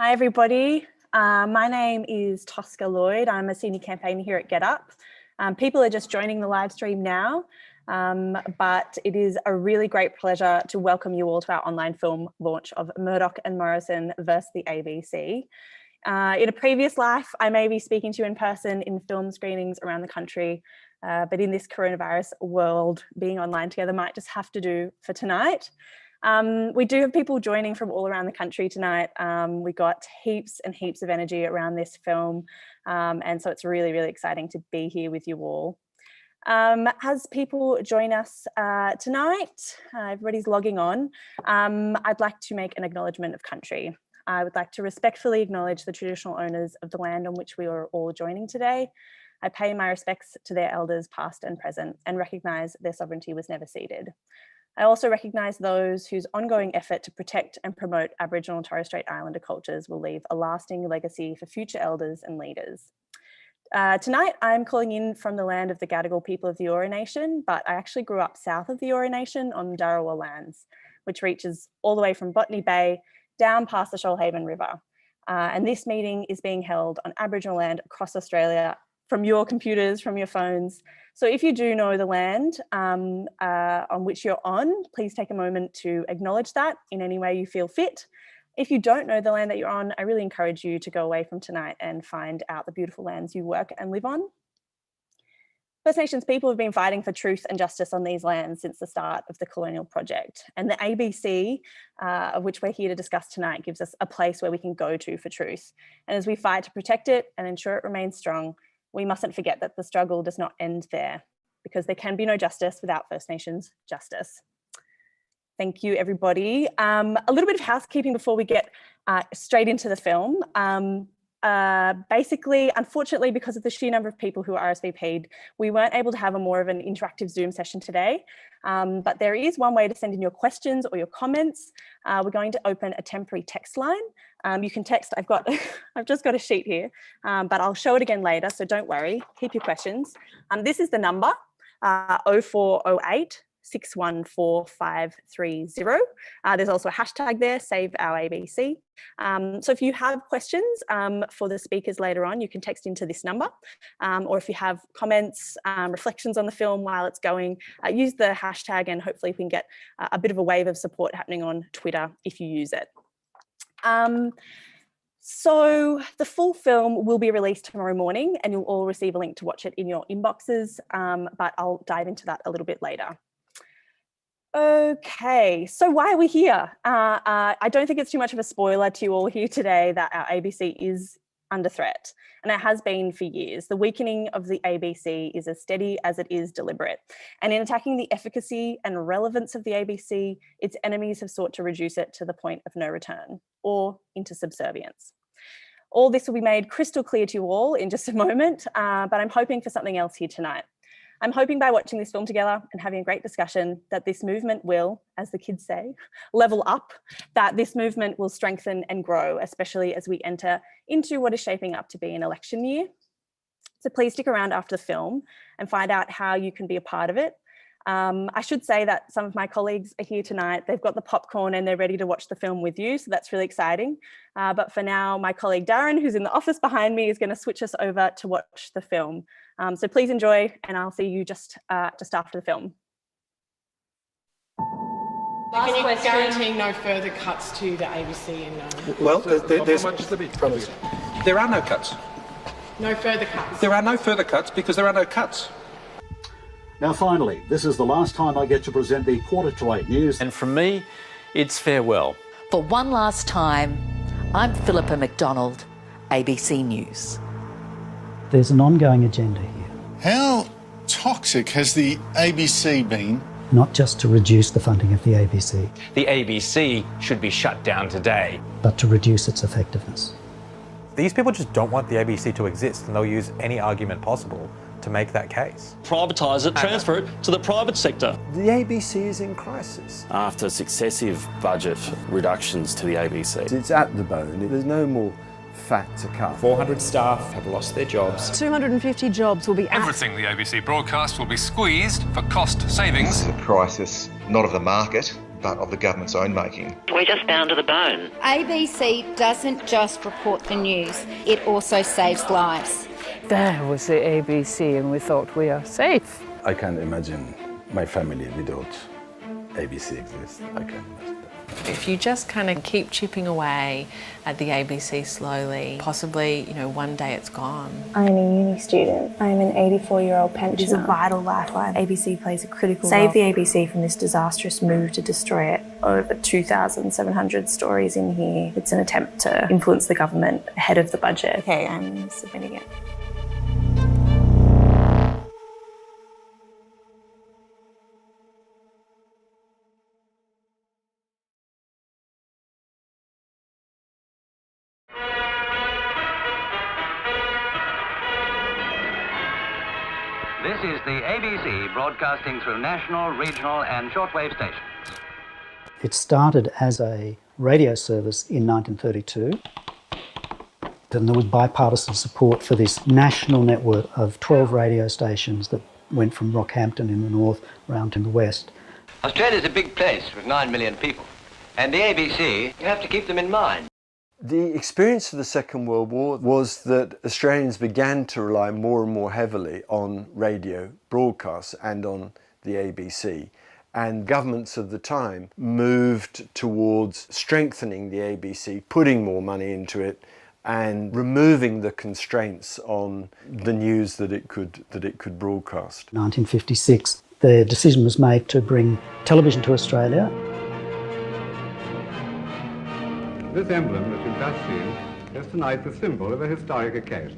Hi, everybody. My name is Tosca Lloyd. I'm a senior campaigner here at GetUp. People are just joining the live stream now, but it is a really great pleasure to welcome you all to our online film launch of Murdoch and Morrison versus the ABC. In a previous life, I may be speaking to you in person in film screenings around the country, but in this coronavirus world, being online together might just have to do for tonight. We do have people joining from all around the country tonight. We got heaps and heaps of energy around this film. And so it's really, really exciting to be here with you all. As people join us tonight, everybody's logging on, I'd like to make an acknowledgement of country. I would like to respectfully acknowledge the traditional owners of the land on which we are all joining today. I pay my respects to their elders past and present and recognise their sovereignty was never ceded. I also recognise those whose ongoing effort to protect and promote Aboriginal and Torres Strait Islander cultures will leave a lasting legacy for future elders and leaders. Tonight, I'm calling in from the land of the Gadigal people of the Eora Nation, but I actually grew up south of the Eora Nation on Dharawal lands, which reaches all the way from Botany Bay down past the Shoalhaven River. And this meeting is being held on Aboriginal land across Australia from your computers, from your phones. So if you do know the land on which you're on, please take a moment to acknowledge that in any way you feel fit. If you don't know the land that you're on, I really encourage you to go away from tonight and find out the beautiful lands you work and live on. First Nations people have been fighting for truth and justice on these lands since the start of the colonial project. And the ABC, of which we're here to discuss tonight, gives us a place where we can go to for truth. And as we fight to protect it and ensure it remains strong, we mustn't forget that the struggle does not end there, because there can be no justice without First Nations justice. Thank you, everybody. A little bit of housekeeping before we get straight into the film. Basically, unfortunately, because of the sheer number of people who are RSVP'd, we weren't able to have a more of an interactive Zoom session today. But there is one way to send in your questions or your comments. We're going to open a temporary text line. You can text, I've just got a sheet here, but I'll show it again later, so don't worry, keep your questions. This is the number, 0408 614 530. There's also a hashtag there, Save Our ABC. So if you have questions for the speakers later on, you can text into this number, or if you have comments, reflections on the film while it's going, use the hashtag, and hopefully we can get a bit of a wave of support happening on Twitter if you use it. So the full film will be released tomorrow morning and you'll all receive a link to watch it in your inboxes, but I'll dive into that a little bit later. Okay, so why are we here? I don't think it's too much of a spoiler to you all here today that our ABC is under threat, and it has been for years. The weakening of the ABC is as steady as it is deliberate. And in attacking the efficacy and relevance of the ABC, its enemies have sought to reduce it to the point of no return, or into subservience. All this will be made crystal clear to you all in just a moment, but I'm hoping for something else here tonight. I'm hoping by watching this film together and having a great discussion that this movement will, as the kids say, level up, that this movement will strengthen and grow, especially as we enter into what is shaping up to be an election year. So please stick around after the film and find out how you can be a part of it. I should say that some of my colleagues are here tonight. They've got the popcorn and they're ready to watch the film with you, so that's really exciting. But for now, my colleague Darren, who's in the office behind me, is going to switch us over to watch the film. So please enjoy, and I'll see you just after the film. Can you guarantee no further cuts to the ABC? Well, there are no cuts. No further cuts? There are no further cuts because there are no cuts. Now finally, this is the last time I get to present the 8:15 news. And from me, it's farewell. For one last time, I'm Philippa McDonald, ABC News. There's an ongoing agenda here. How toxic has the ABC been? Not just to reduce the funding of the ABC, The ABC should be shut down today. but to reduce its effectiveness. These people just don't want the ABC to exist, and they'll use any argument possible to make that case. Privatise it, transfer it to the private sector. The ABC is in crisis. After successive budget reductions to the ABC. It's at the bone. There's no more fat to cut. 400 staff have lost their jobs. 250 jobs will be out. Everything the ABC broadcasts will be squeezed for cost savings. This is a crisis, not of the market, but of the government's own making. We're just down to the bone. ABC doesn't just report the news, it also saves lives. There was the ABC and we thought we are safe. I can't imagine my family without ABC exists. I can't imagine that. If you just kind of keep chipping away at the ABC slowly, possibly, one day it's gone. I'm a uni student. I'm an 84-year-old pensioner. It is a vital lifeline. ABC plays a critical role. Save the ABC from this disastrous move to destroy it. Over 2,700 stories in here. It's an attempt to influence the government ahead of the budget. Okay, I'm submitting it. This is the ABC broadcasting through national, regional and shortwave stations. It started as a radio service in 1932. And there was bipartisan support for this national network of 12 radio stations that went from Rockhampton in the north round to the west. Australia's a big place with 9 million people. And the ABC, you have to keep them in mind. The experience of the Second World War was that Australians began to rely more and more heavily on radio broadcasts and on the ABC. And governments of the time moved towards strengthening the ABC, putting more money into it, and removing the constraints on the news that it could broadcast. 1956, the decision was made to bring television to Australia. This emblem that you've just seen is tonight the symbol of a historic occasion.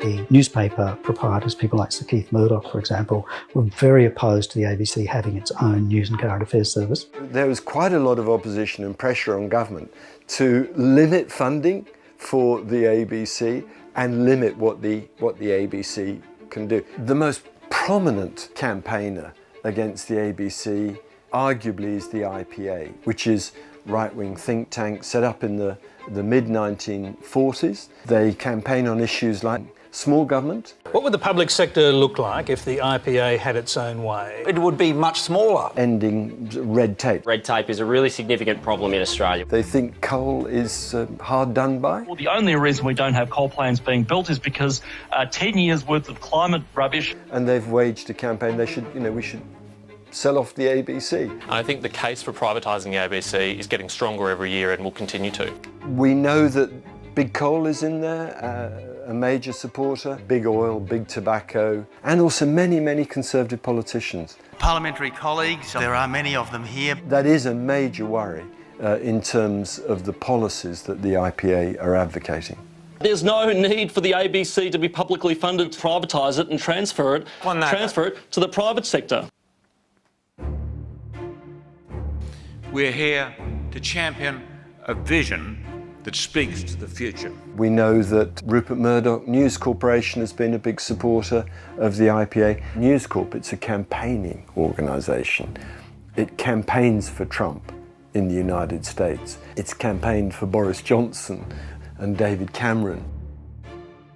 The newspaper proprietors, people like Sir Keith Murdoch, for example, were very opposed to the ABC having its own news and current affairs service. There was quite a lot of opposition and pressure on government to limit funding for the ABC and limit what the ABC can do. The most prominent campaigner against the ABC arguably is the IPA, which is right-wing think tank set up in the mid-1940s. They campaign on issues like small government. What would the public sector look like if the IPA had its own way? It would be much smaller. Ending red tape. Red tape is a really significant problem in Australia. They think coal is hard done by. Well, the only reason we don't have coal plants being built is because 10 years worth of climate rubbish. And they've waged a campaign. They should, we should sell off the ABC. I think the case for privatising the ABC is getting stronger every year and will continue to. We know that big coal is in there, a major supporter, big oil, big tobacco, and also many, many Conservative politicians. Parliamentary colleagues, there are many of them here. That is a major worry in terms of the policies that the IPA are advocating. There's no need for the ABC to be publicly funded to privatise it and transfer it to the private sector. We're here to champion a vision that speaks to the future. We know that Rupert Murdoch News Corporation has been a big supporter of the IPA. News Corp, it's a campaigning organisation. It campaigns for Trump in the United States. It's campaigned for Boris Johnson and David Cameron.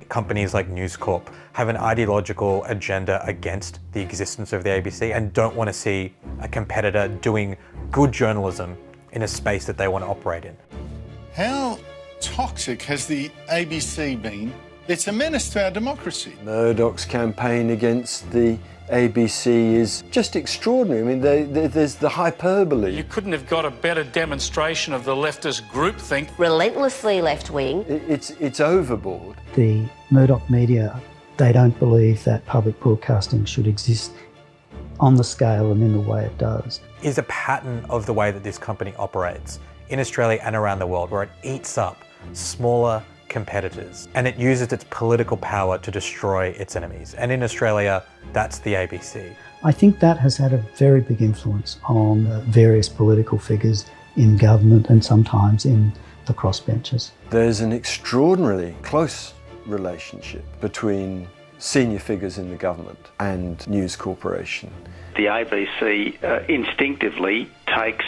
Companies like News Corp have an ideological agenda against the existence of the ABC and don't want to see a competitor doing good journalism in a space that they want to operate in. How toxic has the ABC been? It's a menace to our democracy. Murdoch's campaign against the ABC is just extraordinary. I mean, there's the hyperbole. You couldn't have got a better demonstration of the leftist groupthink. Relentlessly left-wing. It's overboard. The Murdoch media, they don't believe that public broadcasting should exist on the scale and in the way it does. Is a pattern of the way that this company operates in Australia and around the world, where it eats up smaller competitors and it uses its political power to destroy its enemies. And in Australia, that's the ABC. I think that has had a very big influence on various political figures in government and sometimes in the crossbenches. There's an extraordinarily close relationship between senior figures in the government and News Corporation. The ABC instinctively takes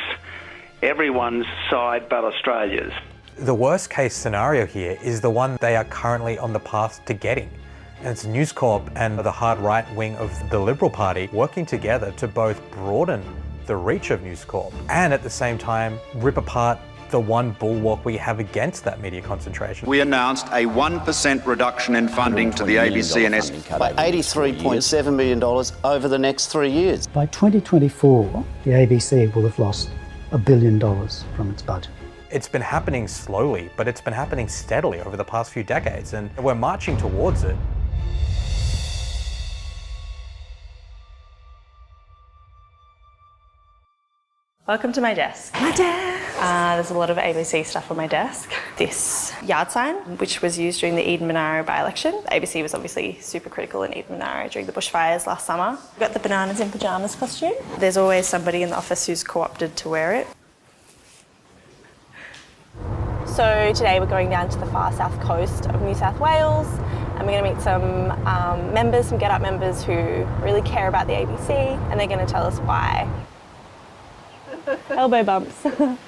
everyone's side but Australia's. The worst case scenario here is the one they are currently on the path to getting. And it's News Corp and the hard right wing of the Liberal Party working together to both broaden the reach of News Corp and at the same time rip apart the one bulwark we have against that media concentration. We announced a 1% reduction in funding to the ABC and SBS by $83.7 million over the next 3 years. By 2024, the ABC will have lost $1 billion from its budget. It's been happening slowly, but it's been happening steadily over the past few decades, and we're marching towards it. Welcome to my desk. My desk! There's a lot of ABC stuff on my desk. This yard sign, which was used during the Eden-Monaro by-election. The ABC was obviously super critical in Eden-Monaro during the bushfires last summer. We've got the bananas in pyjamas costume. There's always somebody in the office who's co-opted to wear it. So today we're going down to the far south coast of New South Wales, and we're going to meet some members, some GetUp members who really care about the ABC, and they're going to tell us why. Elbow bumps. Well,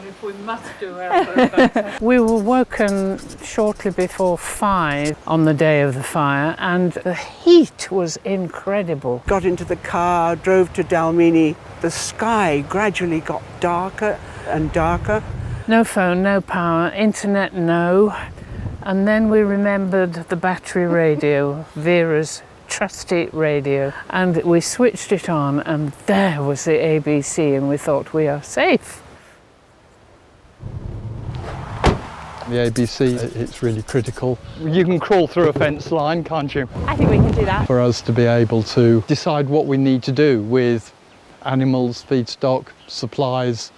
if we must do elbow bumps. We were woken shortly before 5 on the day of the fire, and the heat was incredible. Got into the car, drove to Dalmini. The sky gradually got darker and darker. No phone, no power, internet, no. And then we remembered the battery radio, Vera's trusty radio, and we switched it on, and there was the ABC, and we thought, we are safe. The ABC, it's really critical. You can crawl through a fence line, can't you? I think we can do that. For us to be able to decide what we need to do with animals, feedstock, supplies.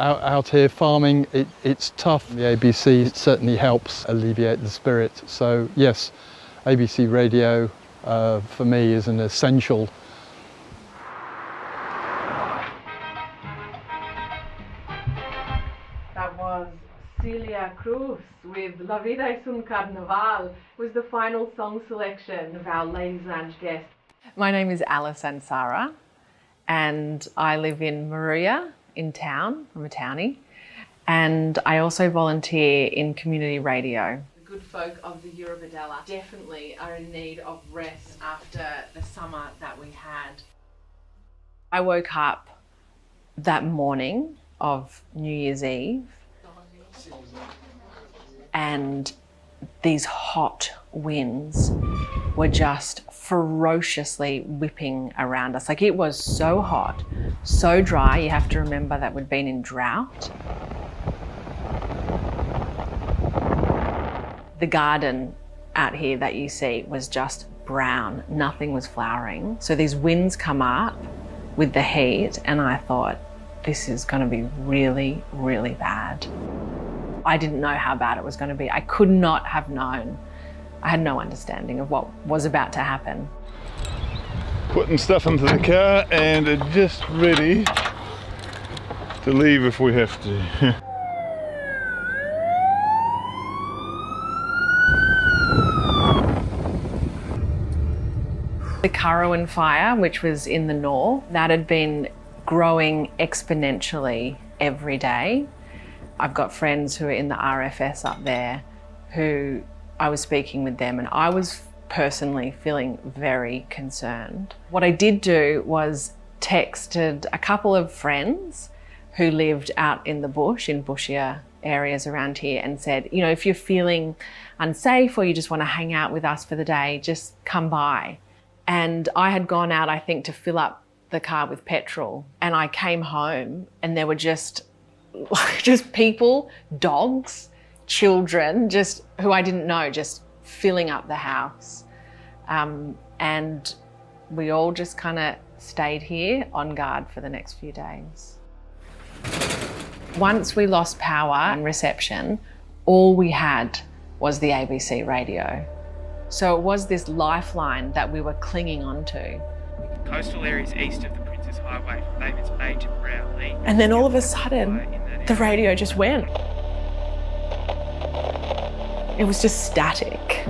Out here farming, it's tough. The ABC, it certainly helps alleviate the spirit. So yes, ABC radio for me is an essential. That was Celia Cruz with La Vida es un Carnaval, was the final song selection of our Ladies Lounge guest. My name is Alice Ansara, and I live in Maria in town. I'm a townie, and I also volunteer in community radio. The good folk of the Eurobadella definitely are in need of rest after the summer that we had. I woke up that morning of New Year's Eve and these hot winds were just ferociously whipping around us. Like, it was so hot, so dry. You have to remember that we'd been in drought. The garden out here that you see was just brown. Nothing was flowering. So these winds come up with the heat, and I thought, this is going to be really, really bad. I didn't know how bad it was going to be. I could not have known. I had no understanding of what was about to happen. Putting stuff into the car and are just ready to leave if we have to. The Currowan fire, which was in the north, that had been growing exponentially every day. I've got friends who are in the RFS up there who I was speaking with them, and I was personally feeling very concerned. What I did do was texted a couple of friends who lived out in the bush, in bushier areas around here, and said, you know, if you're feeling unsafe or you just want to hang out with us for the day, just come by. And I had gone out, I think, to fill up the car with petrol, and I came home and there were just people, dogs, children, just who I didn't know, just filling up the house. And we all just kind of stayed here on guard for the next few days. Once we lost power and reception, all we had was the ABC radio. So it was this lifeline that we were clinging onto. Coastal areas east of the Princes Highway from David's Bay to Brownlee. And then all of a sudden, the radio just went. It was just static.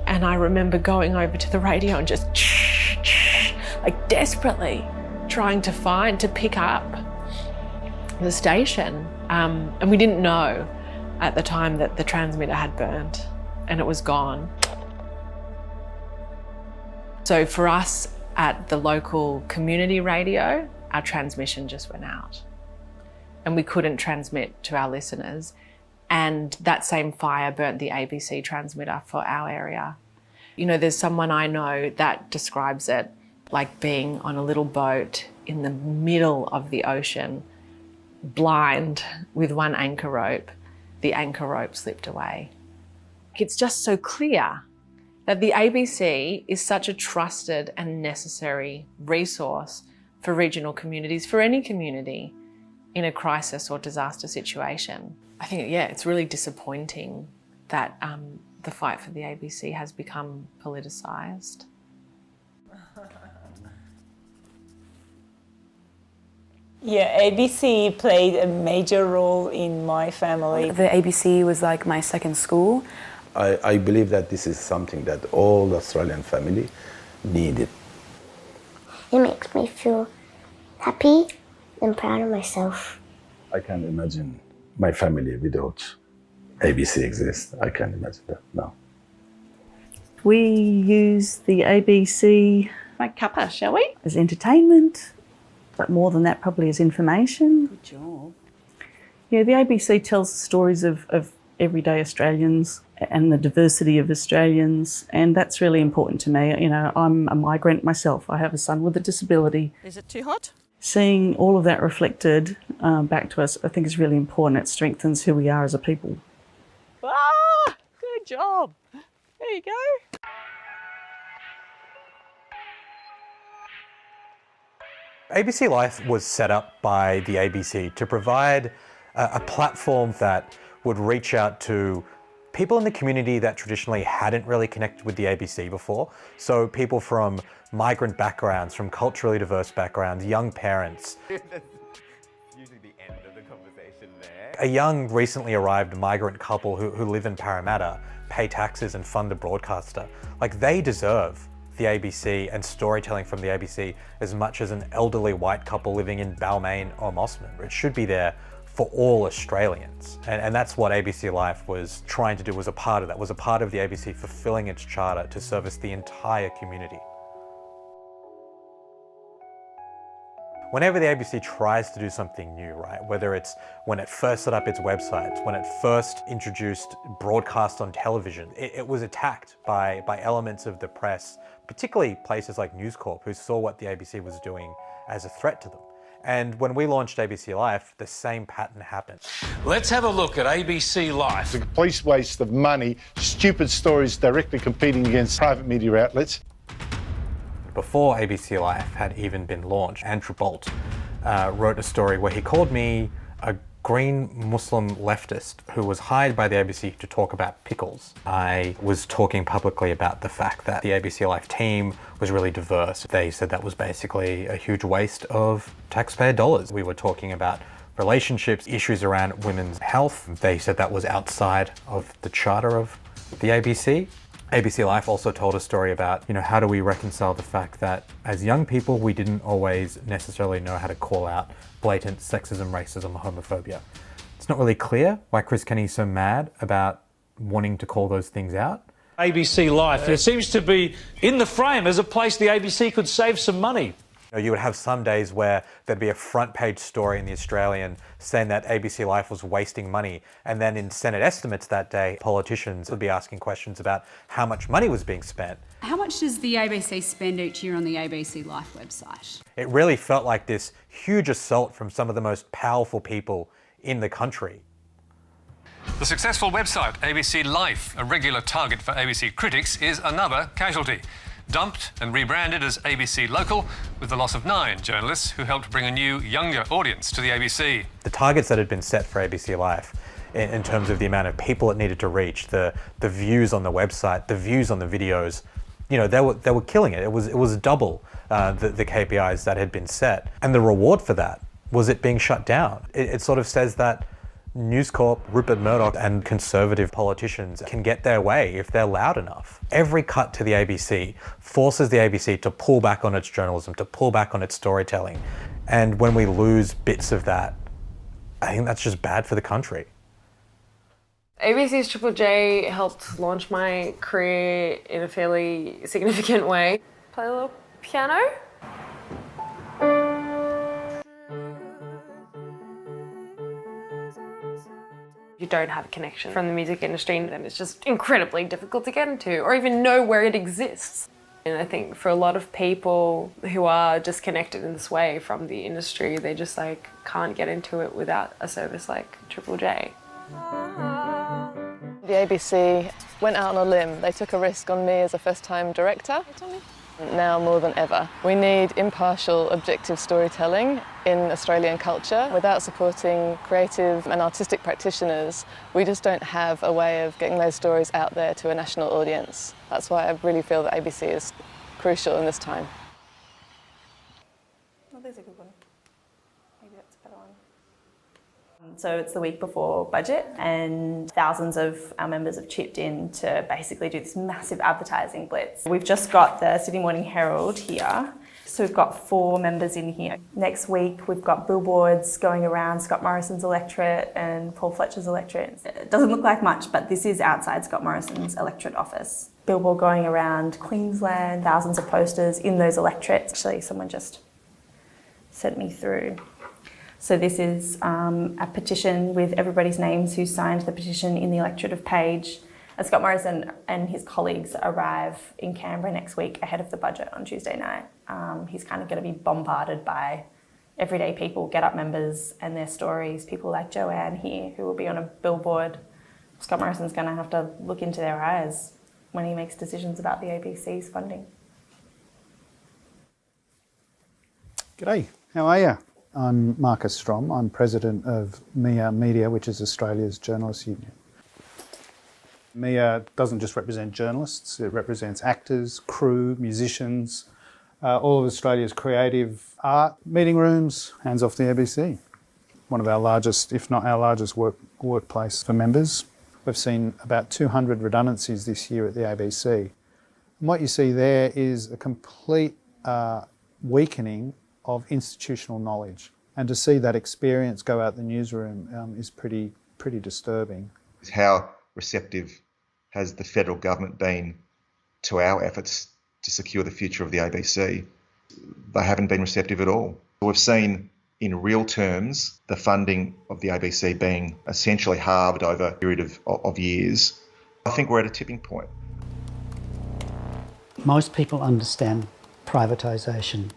And I remember going over to the radio and just like desperately trying to pick up the station. And we didn't know at the time that the transmitter had burned and it was gone. So for us at the local community radio, our transmission just went out. And we couldn't transmit to our listeners. And that same fire burnt the ABC transmitter for our area. You know, there's someone I know that describes it like being on a little boat in the middle of the ocean, blind, with one anchor rope. The anchor rope slipped away. It's just so clear that the ABC is such a trusted and necessary resource for regional communities, for any community in a crisis or disaster situation. I think, yeah, it's really disappointing that the fight for the ABC has become politicised. Yeah, ABC played a major role in my family. The ABC was like my second school. I believe that this is something that all Australian family needed. It makes me feel happy and proud of myself. I can't imagine my family without ABC exist. I can't imagine that now. We use the ABC like cuppa, shall we? As entertainment, but more than that probably as information. Good job. Yeah, the ABC tells the stories of everyday Australians and the diversity of Australians, and that's really important to me. You know, I'm a migrant myself. I have a son with a disability. Is it too hot? Seeing all of that reflected back to us, I think is really important. It strengthens who we are as a people. Ah, good job. There you go. ABC Life was set up by the ABC to provide a platform that would reach out to people in the community that traditionally hadn't really connected with the ABC before. So people from migrant backgrounds, from culturally diverse backgrounds, young parents. That's usually the end of the conversation there. A young, recently arrived migrant couple who live in Parramatta, pay taxes and fund a broadcaster. Like, they deserve the ABC and storytelling from the ABC as much as an elderly white couple living in Balmain or Osman. It should be there for all Australians. And that's what ABC Life was trying to do, was a part of that, was a part of the ABC fulfilling its charter to service the entire community. Whenever the ABC tries to do something new, right, whether it's when it first set up its websites, when it first introduced broadcast on television, it was attacked by elements of the press, particularly places like News Corp, who saw what the ABC was doing as a threat to them. And when we launched ABC Life, the same pattern happened. Let's have a look at ABC Life. It's a complete waste of money, stupid stories directly competing against private media outlets. Before ABC Life had even been launched, Andrew Bolt wrote a story where he called me a green Muslim leftist who was hired by the ABC to talk about pickles. I was talking publicly about the fact that the ABC Life team was really diverse. They said that was basically a huge waste of taxpayer dollars. We were talking about relationships, issues around women's health. They said that was outside of the charter of the ABC. ABC Life also told a story about, you know, how do we reconcile the fact that as young people, we didn't always necessarily know how to call out blatant sexism, racism, or homophobia. It's not really clear why Chris Kenny's so mad about wanting to call those things out. ABC Life, it seems to be in the frame as a place the ABC could save some money. You would have some days where there'd be a front page story in The Australian saying that ABC Life was wasting money. And then in Senate estimates that day, politicians would be asking questions about how much money was being spent. How much does the ABC spend each year on the ABC Life website? It really felt like this huge assault from some of the most powerful people in the country. The successful website ABC Life, a regular target for ABC critics, is another casualty. Dumped and rebranded as ABC Local, with the loss of 9 journalists who helped bring a new, younger audience to the ABC. The targets that had been set for ABC Life, in terms of the amount of people it needed to reach, the views on the website, the views on the videos, you know, they were killing it. It was double the KPIs that had been set. And the reward for that was it being shut down. It sort of says that News Corp, Rupert Murdoch and conservative politicians can get their way if they're loud enough. Every cut to the ABC forces the ABC to pull back on its journalism, to pull back on its storytelling. And when we lose bits of that, I think that's just bad for the country. ABC's Triple J helped launch my career in a fairly significant way. Play a little Piano? You don't have a connection from the music industry, and it's just incredibly difficult to get into or even know where it exists. And I think for a lot of people who are disconnected in this way from the industry, they just like can't get into it without a service like Triple J. The ABC went out on a limb. They took a risk on me as a first-time director. Now more than ever, we need impartial, objective storytelling in Australian culture. Without supporting creative and artistic practitioners, we just don't have a way of getting those stories out there to a national audience. That's why I really feel that ABC is crucial in this time. Oh, there's a good one. Maybe that's a better one. So it's the week before budget, and thousands of our members have chipped in to basically do this massive advertising blitz. We've just got the Sydney Morning Herald here. So we've got 4 members in here. Next week we've got billboards going around Scott Morrison's electorate and Paul Fletcher's electorate. It doesn't look like much, but this is outside Scott Morrison's electorate office. Billboard going around Queensland, thousands of posters in those electorates. Actually, someone just sent me through. So this is a petition with everybody's names who signed the petition in the electorate of Page. And Scott Morrison and his colleagues arrive in Canberra next week ahead of the budget on Tuesday night. He's kind of going to be bombarded by everyday people, GetUp members and their stories, people like Joanne here who will be on a billboard. Scott Morrison's going to have to look into their eyes when he makes decisions about the ABC's funding. G'day, how are you? I'm Marcus Strom. I'm president of MIA Media, which is Australia's journalists union. MIA doesn't just represent journalists, it represents actors, crew, musicians, all of Australia's creative art, meeting rooms, hands off the ABC. One of our largest, if not our largest workplace for members. We've seen about 200 redundancies this year at the ABC. And what you see there is a complete weakening of institutional knowledge. And to see that experience go out the newsroom is pretty disturbing. How receptive has the federal government been to our efforts to secure the future of the ABC? They haven't been receptive at all. We've seen in real terms the funding of the ABC being essentially halved over a period of years. I think we're at a tipping point. Most people understand privatisation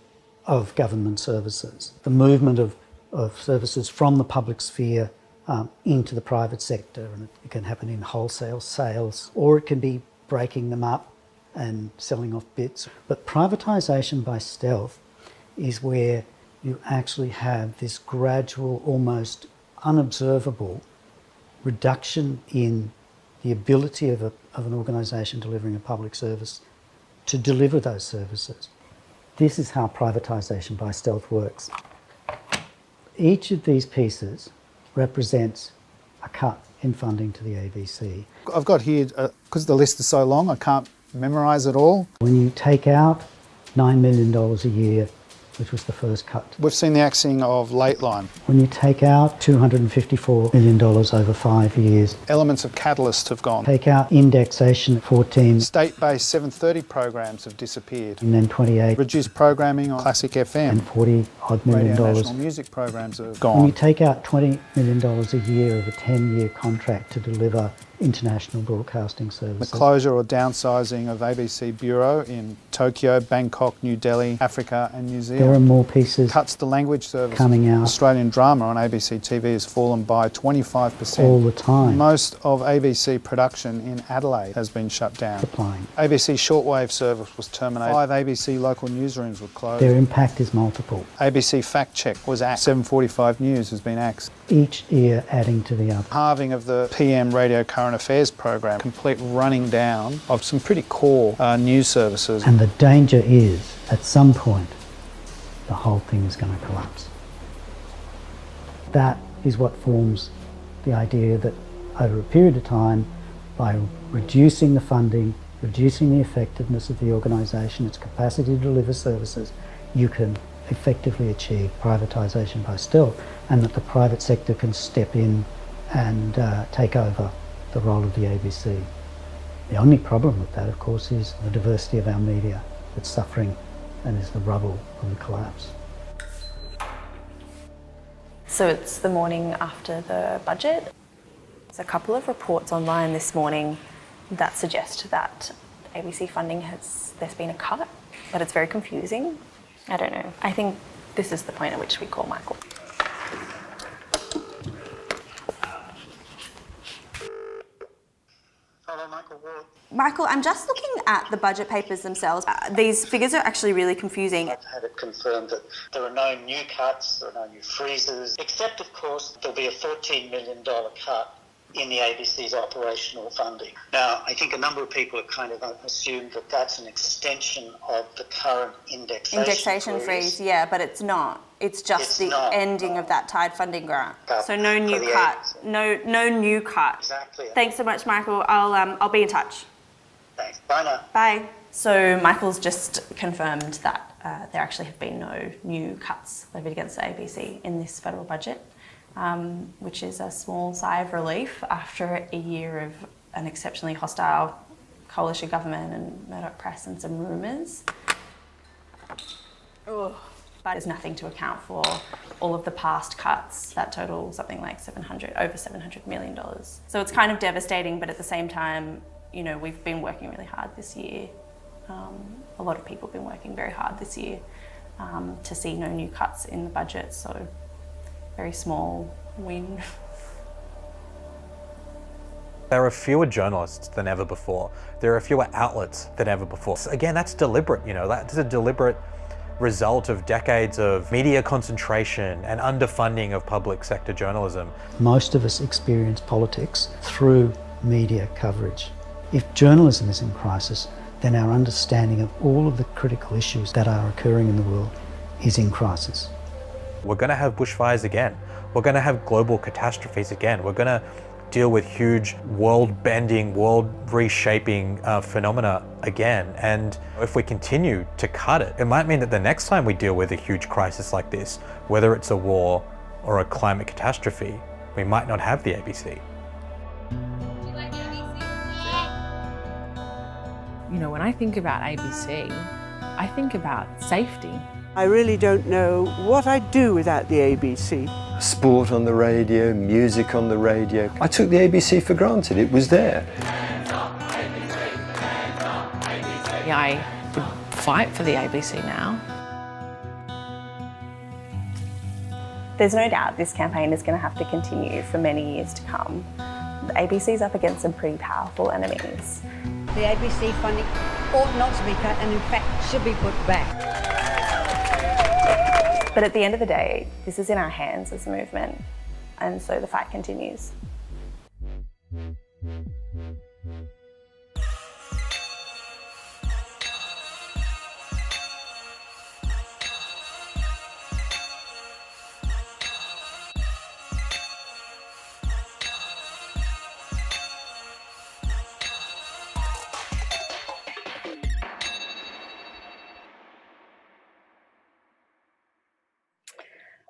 of government services, the movement of services from the public sphere into the private sector, and it can happen in wholesale sales, or it can be breaking them up and selling off bits. But privatisation by stealth is where you actually have this gradual, almost unobservable reduction in the ability of an organisation delivering a public service to deliver those services. This is how privatisation by stealth works. Each of these pieces represents a cut in funding to the ABC. I've got here, because the list is so long, I can't memorise it all. When you take out $9 million a year, which was the first cut. We've seen the axing of Lateline. When you take out $254 million over 5 years. Elements of Catalyst have gone. Take out indexation at 14. State-based 730 programs have disappeared. And then 28. Reduced programming on Classic FM. And $40 odd million. Radio National music programs have gone. When you take out $20 million a year of a 10-year contract to deliver international broadcasting services. The closure or downsizing of ABC Bureau in Tokyo, Bangkok, New Delhi, Africa and New Zealand. There are more pieces Cuts to language service coming out. Australian drama on ABC TV has fallen by 25%. All the time. Most of ABC production in Adelaide has been shut down. Supplying. ABC shortwave service was terminated. 5 ABC local newsrooms were closed. Their impact is multiple. ABC Fact Check was axed. 745 News has been axed. Each year adding to the other. Halving of the PM Radio Current Affairs program. Complete running down of some pretty core news services. And the danger is, at some point, the whole thing is going to collapse. That is what forms the idea that over a period of time, by reducing the funding, reducing the effectiveness of the organisation, its capacity to deliver services, you can effectively achieve privatisation by stealth, and that the private sector can step in and take over the role of the ABC. The only problem with that, of course, is the diversity of our media that's suffering and is the rubble of the collapse. So it's the morning after the budget. There's a couple of reports online this morning that suggest that ABC funding there's been a cut, but it's very confusing. I don't know. I think this is the point at which we call Michael. Hello, Michael Ward. Michael, I'm just looking at the budget papers themselves. These figures are actually really confusing. I've had it confirmed that there are no new cuts, there are no new freezes, except, of course, there'll be a $14 million cut in the ABC's operational funding. Now, I think a number of people have kind of assumed that that's an extension of the current indexation freeze, yeah, but it's not. It's just ending of that tied funding grant. So no new cut. No new cut. Exactly. Thanks so much, Michael. I'll be in touch. Thanks. Bye now. Bye. So Michael's just confirmed that there actually have been no new cuts levied against the ABC in this federal budget, which is a small sigh of relief after a year of an exceptionally hostile coalition government and Murdoch press and some rumours. But there's nothing to account for all of the past cuts that total something like over $700 million. So it's kind of devastating, but at the same time, you know, we've been working really hard this year. A lot of people have been working very hard this year to see no new cuts in the budget. So very small win. There are fewer journalists than ever before. There are fewer outlets than ever before. So again, that's deliberate, you know, that's a deliberate result of decades of media concentration and underfunding of public sector journalism. Most of us experience politics through media coverage. If journalism is in crisis, then our understanding of all of the critical issues that are occurring in the world is in crisis. We're going to have bushfires again. We're going to have global catastrophes again. We're going to deal with huge world-bending, world-reshaping phenomena again. And if we continue to cut it, it might mean that the next time we deal with a huge crisis like this, whether it's a war or a climate catastrophe, we might not have the ABC. You know, when I think about ABC, I think about safety. I really don't know what I'd do without the ABC. Sport on the radio, music on the radio. I took the ABC for granted, it was there. Yeah, I would fight for the ABC now. There's no doubt this campaign is going to have to continue for many years to come. The ABC's up against some pretty powerful enemies. The ABC funding ought not to be cut and in fact should be put back. But at the end of the day, this is in our hands as a movement, and so the fight continues.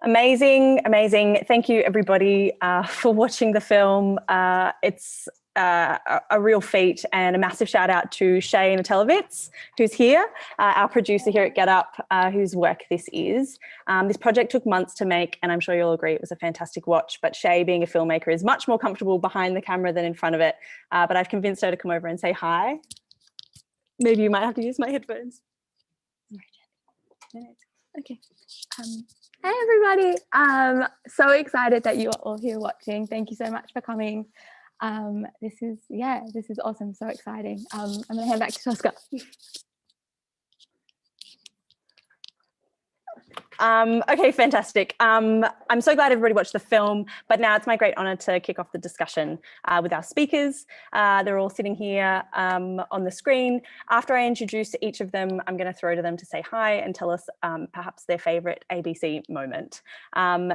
Amazing, amazing. Thank you everybody for watching the film. It's a real feat, and a massive shout out to Shay Natelovitz, who's here, our producer here at GetUp, whose work this is. This project took months to make, and I'm sure you'll agree it was a fantastic watch, but Shay, being a filmmaker, is much more comfortable behind the camera than in front of it. But I've convinced her to come over and say hi. Maybe you might have to use my headphones. Okay. Hey everybody, so excited that you are all here watching. Thank you so much for coming. This is awesome, so exciting. I'm gonna hand back to Tosca. Okay, fantastic. I'm so glad everybody watched the film, but now it's my great honour to kick off the discussion with our speakers. They're all sitting here on the screen. After I introduce each of them, I'm going to throw to them to say hi and tell us perhaps their favourite ABC moment,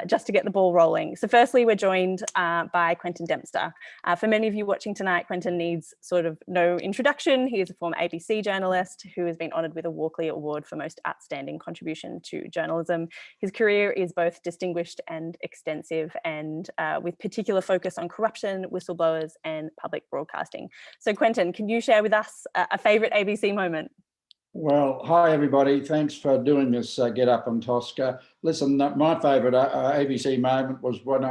just to get the ball rolling. So firstly, we're joined by Quentin Dempster. For many of you watching tonight, Quentin needs sort of no introduction. He is a former ABC journalist who has been honoured with a Walkley Award for Most Outstanding Contribution to Journalism. His career is both distinguished and extensive, and with particular focus on corruption, whistleblowers, and public broadcasting. So Quentin, can you share with us a favourite ABC moment? Well, hi everybody. Thanks for doing this Get Up on Tosca. Listen, my favourite ABC moment was when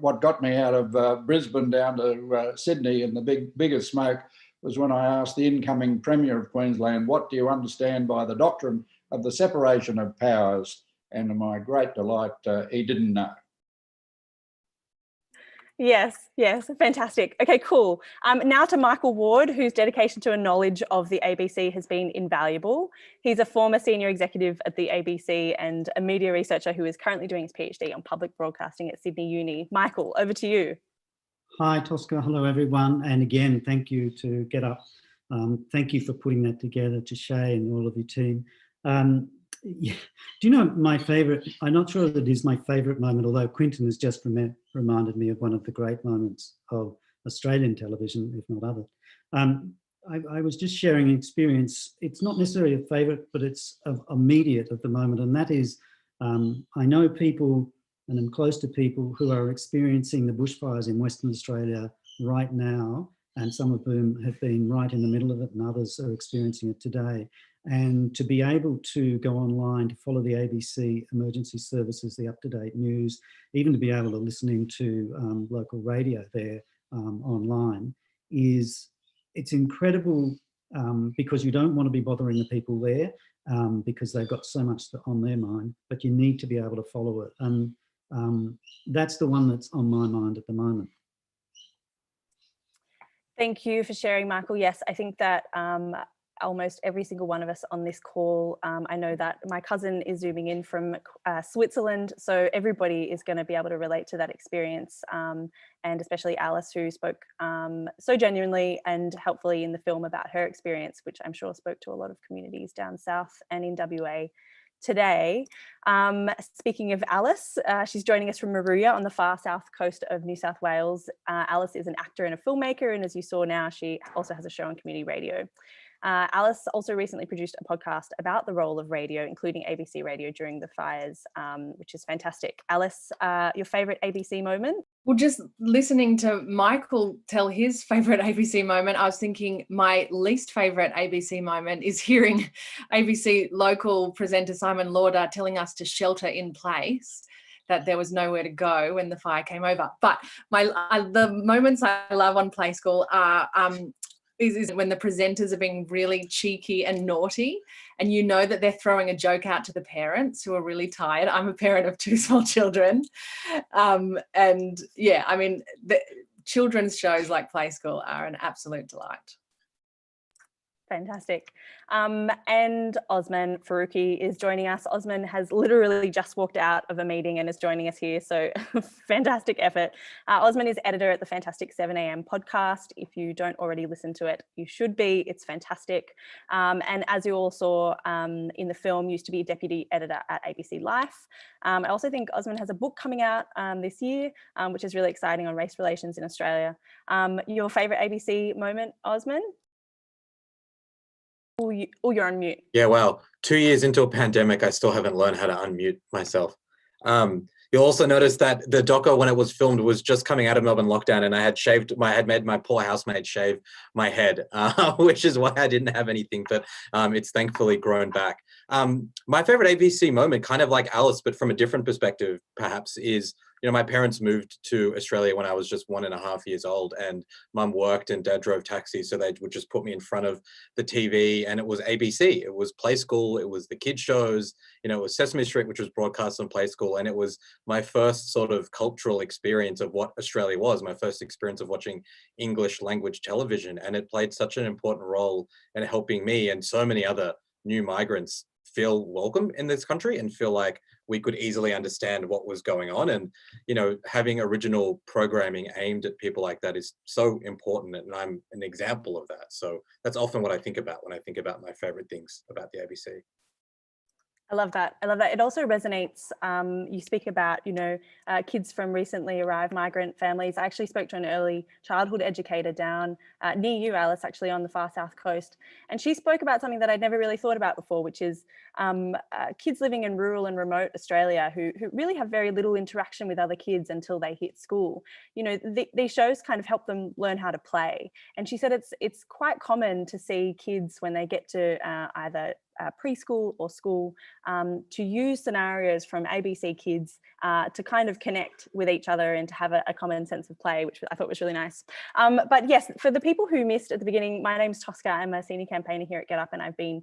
what got me out of Brisbane down to Sydney in the biggest smoke was when I asked the incoming Premier of Queensland, what do you understand by the doctrine of the separation of powers? And to my great delight, he didn't know. Yes, fantastic. Okay, cool. Now to Michael Ward, whose dedication to a knowledge of the ABC has been invaluable. He's a former senior executive at the ABC and a media researcher who is currently doing his PhD on public broadcasting at Sydney Uni. Michael, over to you. Hi, Tosca. Hello, everyone. And again, thank you to Get Up. Thank you for putting that together, to Shay and all of your team. Yeah. Do you know my favourite? I'm not sure that it is my favourite moment, although Quentin has just reminded me of one of the great moments of Australian television, if not other. I was just sharing an experience. It's not necessarily a favourite, but it's immediate at the moment, and that is, I know people, and I'm close to people who are experiencing the bushfires in Western Australia right now, and some of whom have been right in the middle of it, and others are experiencing it today. And to be able to go online to follow the ABC emergency services, the up-to-date news, even to be able to listen into local radio there online, it's incredible, because you don't want to be bothering the people there because they've got so much on their mind, but you need to be able to follow it. And that's the one that's on my mind at the moment. Thank you for sharing, Michael. Yes, I think that almost every single one of us on this call, I know that my cousin is zooming in from Switzerland, so everybody is going to be able to relate to that experience, and especially Alice, who spoke so genuinely and helpfully in the film about her experience, which I'm sure spoke to a lot of communities down south and in WA today. Speaking of Alice, she's joining us from Maruya on the far south coast of New South Wales. Alice is an actor and a filmmaker, and as you saw now, she also has a show on community radio. Alice also recently produced a podcast about the role of radio, including ABC Radio during the fires, which is fantastic. Alice, your favourite ABC moment? Well, just listening to Michael tell his favourite ABC moment, I was thinking my least favourite ABC moment is hearing ABC local presenter Simon Lauder telling us to shelter in place, that there was nowhere to go when the fire came over. But the moments I love on Play School are is when the presenters are being really cheeky and naughty, and you know that they're throwing a joke out to the parents who are really tired. I'm a parent of 2 small children. And yeah, I mean, the children's shows like Play School are an absolute delight. Fantastic. And Osman Faruqi is joining us. Osman has literally just walked out of a meeting and is joining us here. So fantastic effort. Osman is editor at the fantastic 7 a.m. podcast. If you don't already listen to it, you should be. It's fantastic. And as you all saw in the film, used to be deputy editor at ABC Life. I also think Osman has a book coming out this year, which is really exciting, on race relations in Australia. Your favourite ABC moment, Osman? Oh, you're on mute. Yeah, well, 2 years into a pandemic, I still haven't learned how to unmute myself. You'll also notice that the doco, when it was filmed, was just coming out of Melbourne lockdown, and I had made my poor housemate shave my head, which is why I didn't have anything, but it's thankfully grown back. My favorite ABC moment, kind of like Alice, but from a different perspective, perhaps, is, you know, my parents moved to Australia when I was just 1.5 years old, and mum worked and dad drove taxis. So they would just put me in front of the TV, and it was ABC. It was Play School. It was the kids shows, you know, it was Sesame Street, which was broadcast on Play School. And it was my first sort of cultural experience of what Australia was, my first experience of watching English language television. And it played such an important role in helping me and so many other new migrants feel welcome in this country and feel like we could easily understand what was going on. And, you know, having original programming aimed at people like that is so important, and I'm an example of that. So that's often what I think about when I think about my favorite things about the ABC. I love that. I love that. It also resonates. You speak about, you know, kids from recently arrived migrant families. I actually spoke to an early childhood educator down near you, Alice, actually on the far south coast. And she spoke about something that I'd never really thought about before, which is kids living in rural and remote Australia who really have very little interaction with other kids until they hit school. You know, these shows kind of help them learn how to play. And she said it's quite common to see kids when they get to either preschool or school to use scenarios from ABC Kids to kind of connect with each other and to have a common sense of play, which I thought was really nice. But yes, for the people who missed at the beginning, my name's Tosca. I'm a senior campaigner here at GetUp, and I've been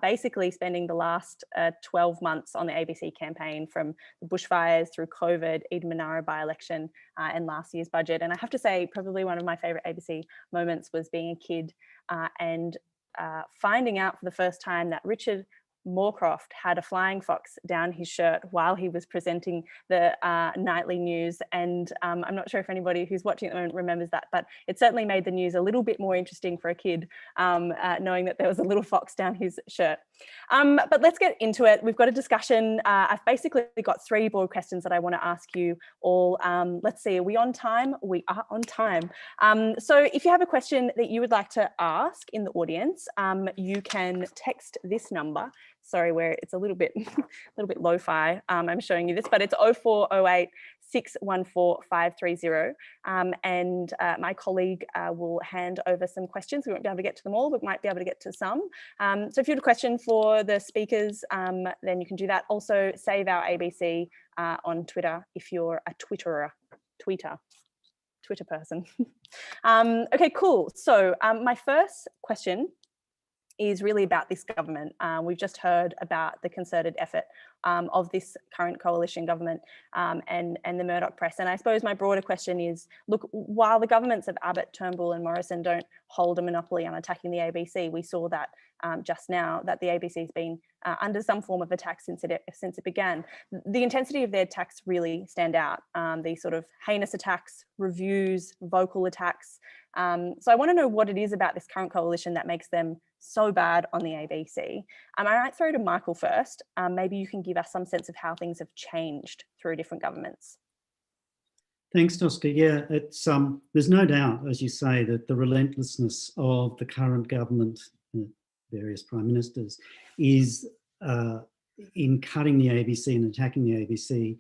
basically spending the last 12 months on the ABC campaign, from the bushfires through COVID, Eden Monaro by-election, and last year's budget. And I have to say, probably one of my favourite ABC moments was being a kid and finding out for the first time that Richard Moorcroft had a flying fox down his shirt while he was presenting the nightly news. And I'm not sure if anybody who's watching at the moment remembers that, but it certainly made the news a little bit more interesting for a kid, knowing that there was a little fox down his shirt. But let's get into it. We've got a discussion. I've basically got 3 broad questions that I want to ask you all. Let's see, are we on time? We are on time. So if you have a question that you would like to ask in the audience, you can text this number. Sorry, where it's a little bit lo-fi. I'm showing you this, but it's 0408 614 530. And my colleague will hand over some questions. We won't be able to get to them all, but might be able to get to some. So if you have a question for the speakers, then you can do that. Also, save our ABC on Twitter if you're a Twitter person. Okay, cool. So my first question is really about this government. We've just heard about the concerted effort of this current coalition government and the Murdoch press. And I suppose my broader question is, look, while the governments of Abbott, Turnbull and Morrison don't hold a monopoly on attacking the ABC, we saw that just now, that the ABC has been under some form of attack since it began. The intensity of their attacks really stand out. These sort of heinous attacks, reviews, vocal attacks. So I want to know what it is about this current coalition that makes them so bad on the ABC. I might throw to Michael first. Maybe you can give us some sense of how things have changed through different governments. Thanks, Tosca. Yeah, it's there's no doubt, as you say, that the relentlessness of the current government, various prime ministers, is in cutting the ABC and attacking the ABC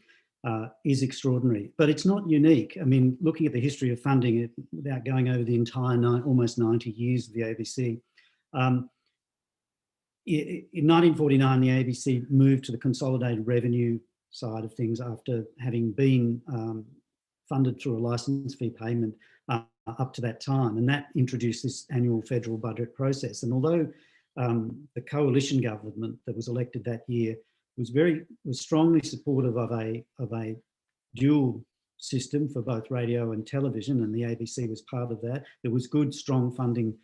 is extraordinary. But it's not unique. I mean, looking at the history of funding, without going over the entire almost 90 years of the ABC, in 1949, the ABC moved to the consolidated revenue side of things after having been funded through a licence fee payment up to that time. And that introduced this annual federal budget process. And although the coalition government that was elected that year was strongly supportive of a dual system for both radio and television, and the ABC was part of that, there was good, strong funding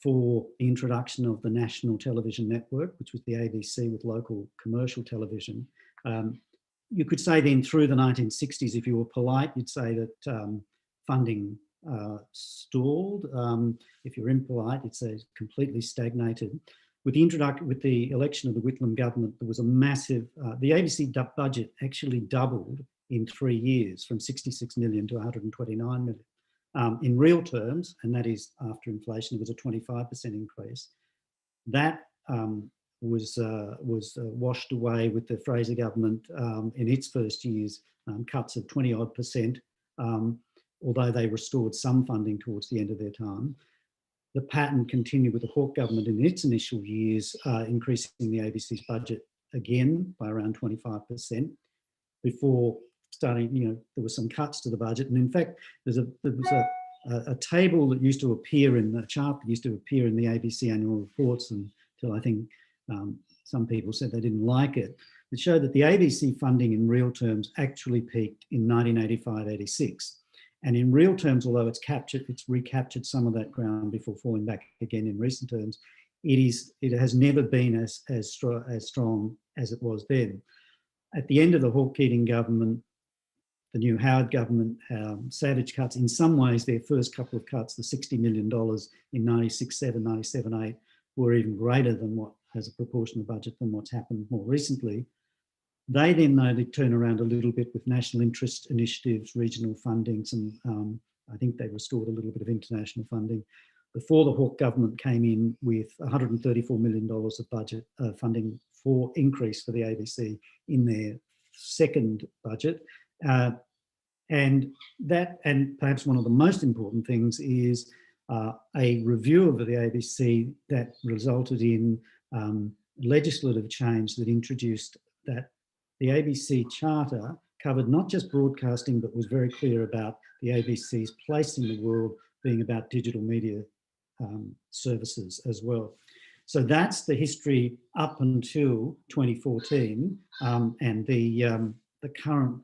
for the introduction of the national television network, which was the ABC with local commercial television. You could say then through the 1960s, if you were polite, you'd say that funding stalled. If you're impolite, you'd say completely stagnated. With the election of the Whitlam government, there was a massive, the ABC budget actually doubled in 3 years, from 66 million to 129 million. In real terms, and that is after inflation, it was a 25% increase. That was washed away with the Fraser government in its first years, cuts of 20-odd%, although they restored some funding towards the end of their time. The pattern continued with the Hawke government in its initial years, increasing the ABC's budget again by around 25%, before starting, there were some cuts to the budget. And in fact, there was a table that used to appear in the chart that used to appear in the ABC annual reports until I think some people said they didn't like it. It showed that the ABC funding in real terms actually peaked in 1985-86. And in real terms, although it's recaptured some of that ground before falling back again in recent terms, it has never been as strong as it was then. At the end of the Hawke-Keating government, the new Howard government, savage cuts. In some ways, their first couple of cuts, the $60 million in 96-7, 97-8, were even greater than what, as a proportion of budget, than what's happened more recently. They then, though, they turn around a little bit with national interest initiatives, regional fundings, and I think they restored a little bit of international funding before the Hawke government came in with $134 million of budget funding for increase for the ABC in their second budget. And perhaps one of the most important things is a review of the ABC that resulted in legislative change that introduced that the ABC Charter covered not just broadcasting, but was very clear about the ABC's place in the world being about digital media services as well. So that's the history up until 2014, and the current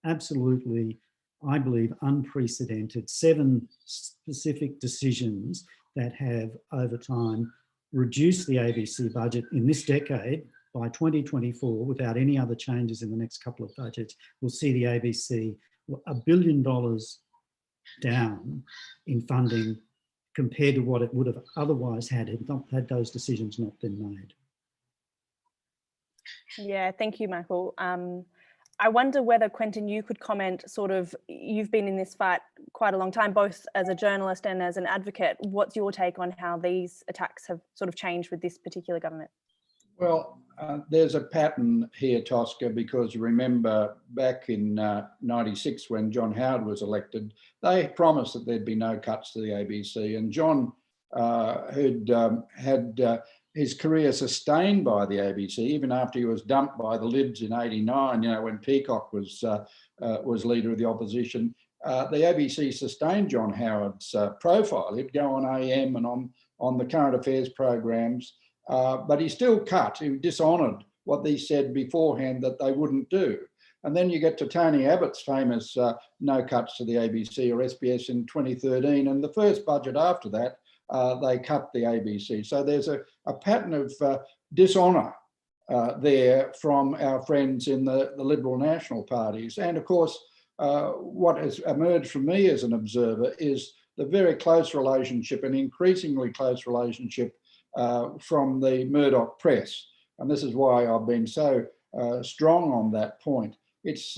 absolutely, I believe, unprecedented 7 specific decisions that have over time reduced the ABC budget in this decade. By 2024, without any other changes in the next couple of budgets, we'll see the ABC $1 billion down in funding compared to what it would have otherwise had those decisions not been made. Yeah, thank you, Michael. I wonder whether, Quentin, you could comment, sort of, you've been in this fight quite a long time, both as a journalist and as an advocate. What's your take on how these attacks have sort of changed with this particular government? Well, there's a pattern here, Tosca, because you remember back in '96 when John Howard was elected, they promised that there'd be no cuts to the ABC, and John had his career sustained by the ABC, even after he was dumped by the Libs in '89, when Peacock was leader of the opposition. The ABC sustained John Howard's profile. He'd go on AM and on the current affairs programs, but he still cut. He dishonoured what they said beforehand that they wouldn't do. And then you get to Tony Abbott's famous no cuts to the ABC or SBS in 2013, and the first budget after that, they cut the ABC. So there's a pattern of dishonour there from our friends in the Liberal National parties. And of course, what has emerged from me as an observer is the very close relationship, an increasingly close relationship from the Murdoch press. And this is why I've been so strong on that point. It's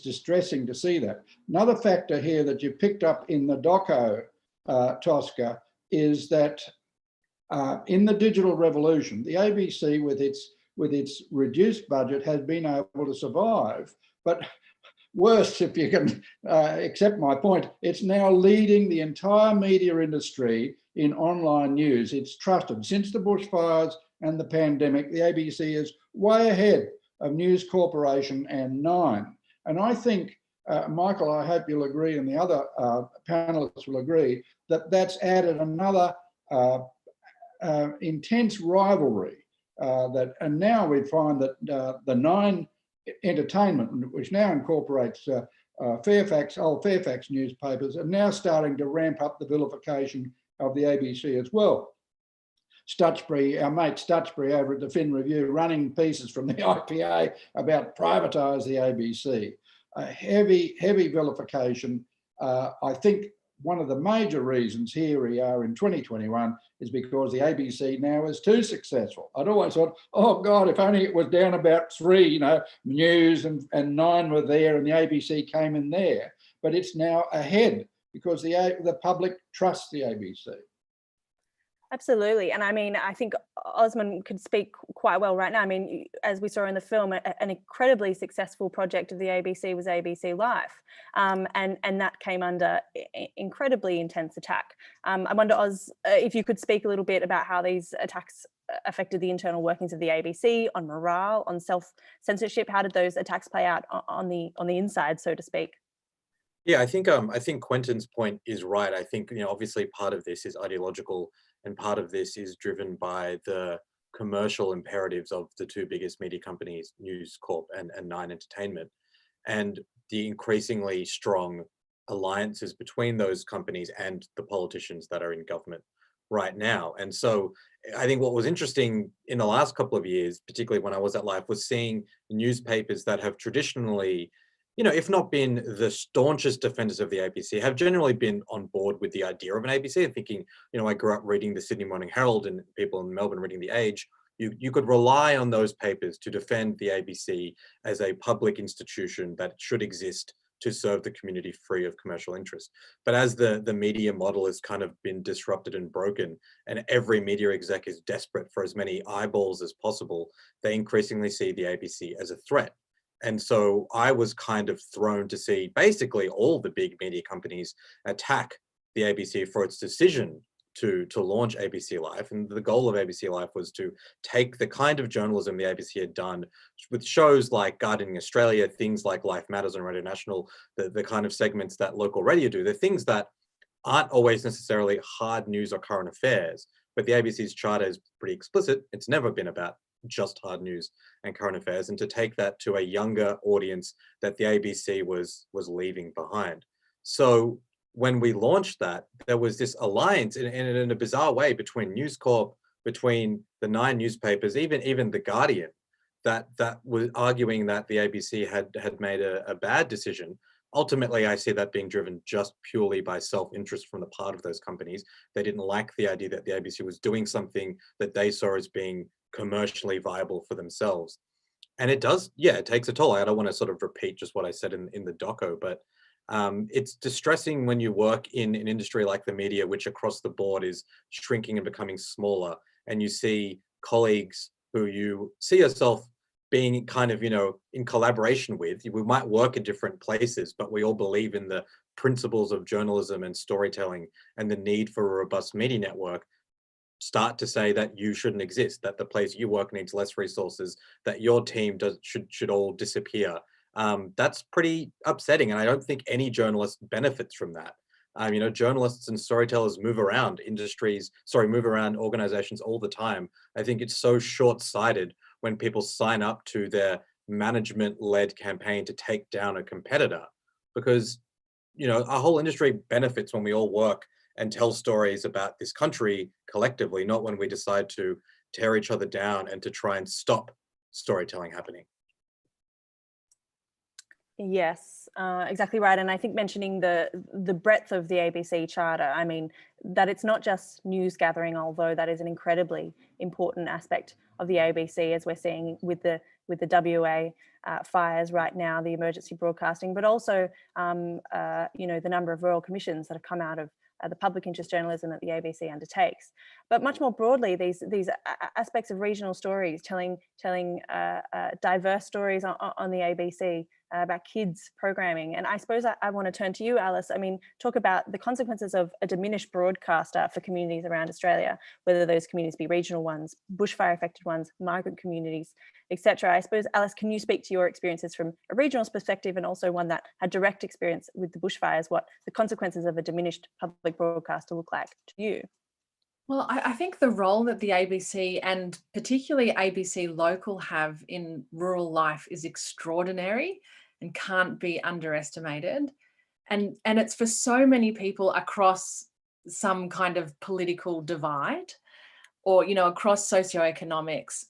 distressing to see that. Another factor here that you picked up in the doco, Tosca, is that in the digital revolution, the ABC with its reduced budget has been able to survive. But worse, if you can accept my point, it's now leading the entire media industry in online news. It's trusted. Since the bushfires and the pandemic, the ABC is way ahead of News Corporation and Nine. And I think, Michael, I hope you'll agree, and the other panelists will agree, that that's added another intense rivalry. And now we find that the Nine Entertainment, which now incorporates old Fairfax newspapers, are now starting to ramp up the vilification of the ABC as well. Stutchbury, our mate Stutchbury over at the Fin Review, running pieces from the IPA about privatise the ABC. Heavy vilification. I think one of the major reasons here we are in 2021 is because the ABC now is too successful. I'd always thought, oh God, if only it was down about 3, News and Nine were there and the ABC came in there. But it's now ahead because the public trusts the ABC. Absolutely. And I mean, I think Osman could speak quite well right now. I mean, as we saw in the film, an incredibly successful project of the ABC was ABC Life. And that came under incredibly intense attack. I wonder, Oz, if you could speak a little bit about how these attacks affected the internal workings of the ABC, on morale, on self-censorship. How did those attacks play out on the inside, so to speak? Yeah, I think Quentin's point is right. I think, obviously part of this is ideological, and part of this is driven by the commercial imperatives of the 2 biggest media companies, News Corp and Nine Entertainment, and the increasingly strong alliances between those companies and the politicians that are in government right now. And so I think what was interesting in the last couple of years, particularly when I was at Life, was seeing newspapers that have traditionally, if not been the staunchest defenders of the ABC, have generally been on board with the idea of an ABC. I'm thinking, I grew up reading the Sydney Morning Herald and people in Melbourne reading The Age. You could rely on those papers to defend the ABC as a public institution that should exist to serve the community free of commercial interest. But as the media model has kind of been disrupted and broken, and every media exec is desperate for as many eyeballs as possible, they increasingly see the ABC as a threat. And so I was kind of thrown to see basically all the big media companies attack the ABC for its decision to launch ABC Life. And the goal of ABC Life was to take the kind of journalism the ABC had done with shows like Gardening Australia, things like Life Matters on Radio National, the kind of segments that local radio do. They're things that aren't always necessarily hard news or current affairs, but the ABC's charter is pretty explicit. It's never been about just hard news and current affairs, and to take that to a younger audience that the ABC was leaving behind. So when we launched that, there was this alliance in a bizarre way between News Corp, between the 9 newspapers, even The Guardian, that was arguing that the ABC had made a bad decision. Ultimately, I see that being driven just purely by self-interest from the part of those companies. They didn't like the idea that the ABC was doing something that they saw as being commercially viable for themselves. And it does, yeah, it takes a toll. I don't want to sort of repeat just what I said in the doco, but it's distressing when you work in an industry like the media, which across the board is shrinking and becoming smaller, and you see colleagues who you see yourself being kind of, in collaboration with. We might work in different places, but we all believe in the principles of journalism and storytelling and the need for a robust media network, start to say that you shouldn't exist, that the place you work needs less resources, that your team should all disappear. That's pretty upsetting, and I don't think any journalist benefits from that. Journalists and storytellers move around organizations all the time. I think it's so short-sighted when people sign up to their management-led campaign to take down a competitor, because our whole industry benefits when we all work and tell stories about this country collectively, not when we decide to tear each other down and to try and stop storytelling happening. Yes, exactly right. And I think mentioning the breadth of the ABC Charter, I mean, that it's not just news gathering, although that is an incredibly important aspect of the ABC, as we're seeing with the WA fires right now, the emergency broadcasting, but also, the number of royal commissions that have come out of the public interest journalism that the ABC undertakes. But much more broadly, these aspects of regional stories, telling diverse stories on the ABC about kids programming. And I suppose I want to turn to you, Alice. I mean, talk about the consequences of a diminished broadcaster for communities around Australia, whether those communities be regional ones, bushfire affected ones, migrant communities, etc. I suppose, Alice, can you speak to your experiences from a regional perspective, and also one that had direct experience with the bushfires, what the consequences of a diminished public broadcaster look like to you? Well, I think the role that the ABC and particularly ABC Local have in rural life is extraordinary and can't be underestimated. And it's for so many people across some kind of political divide, or, across socioeconomics.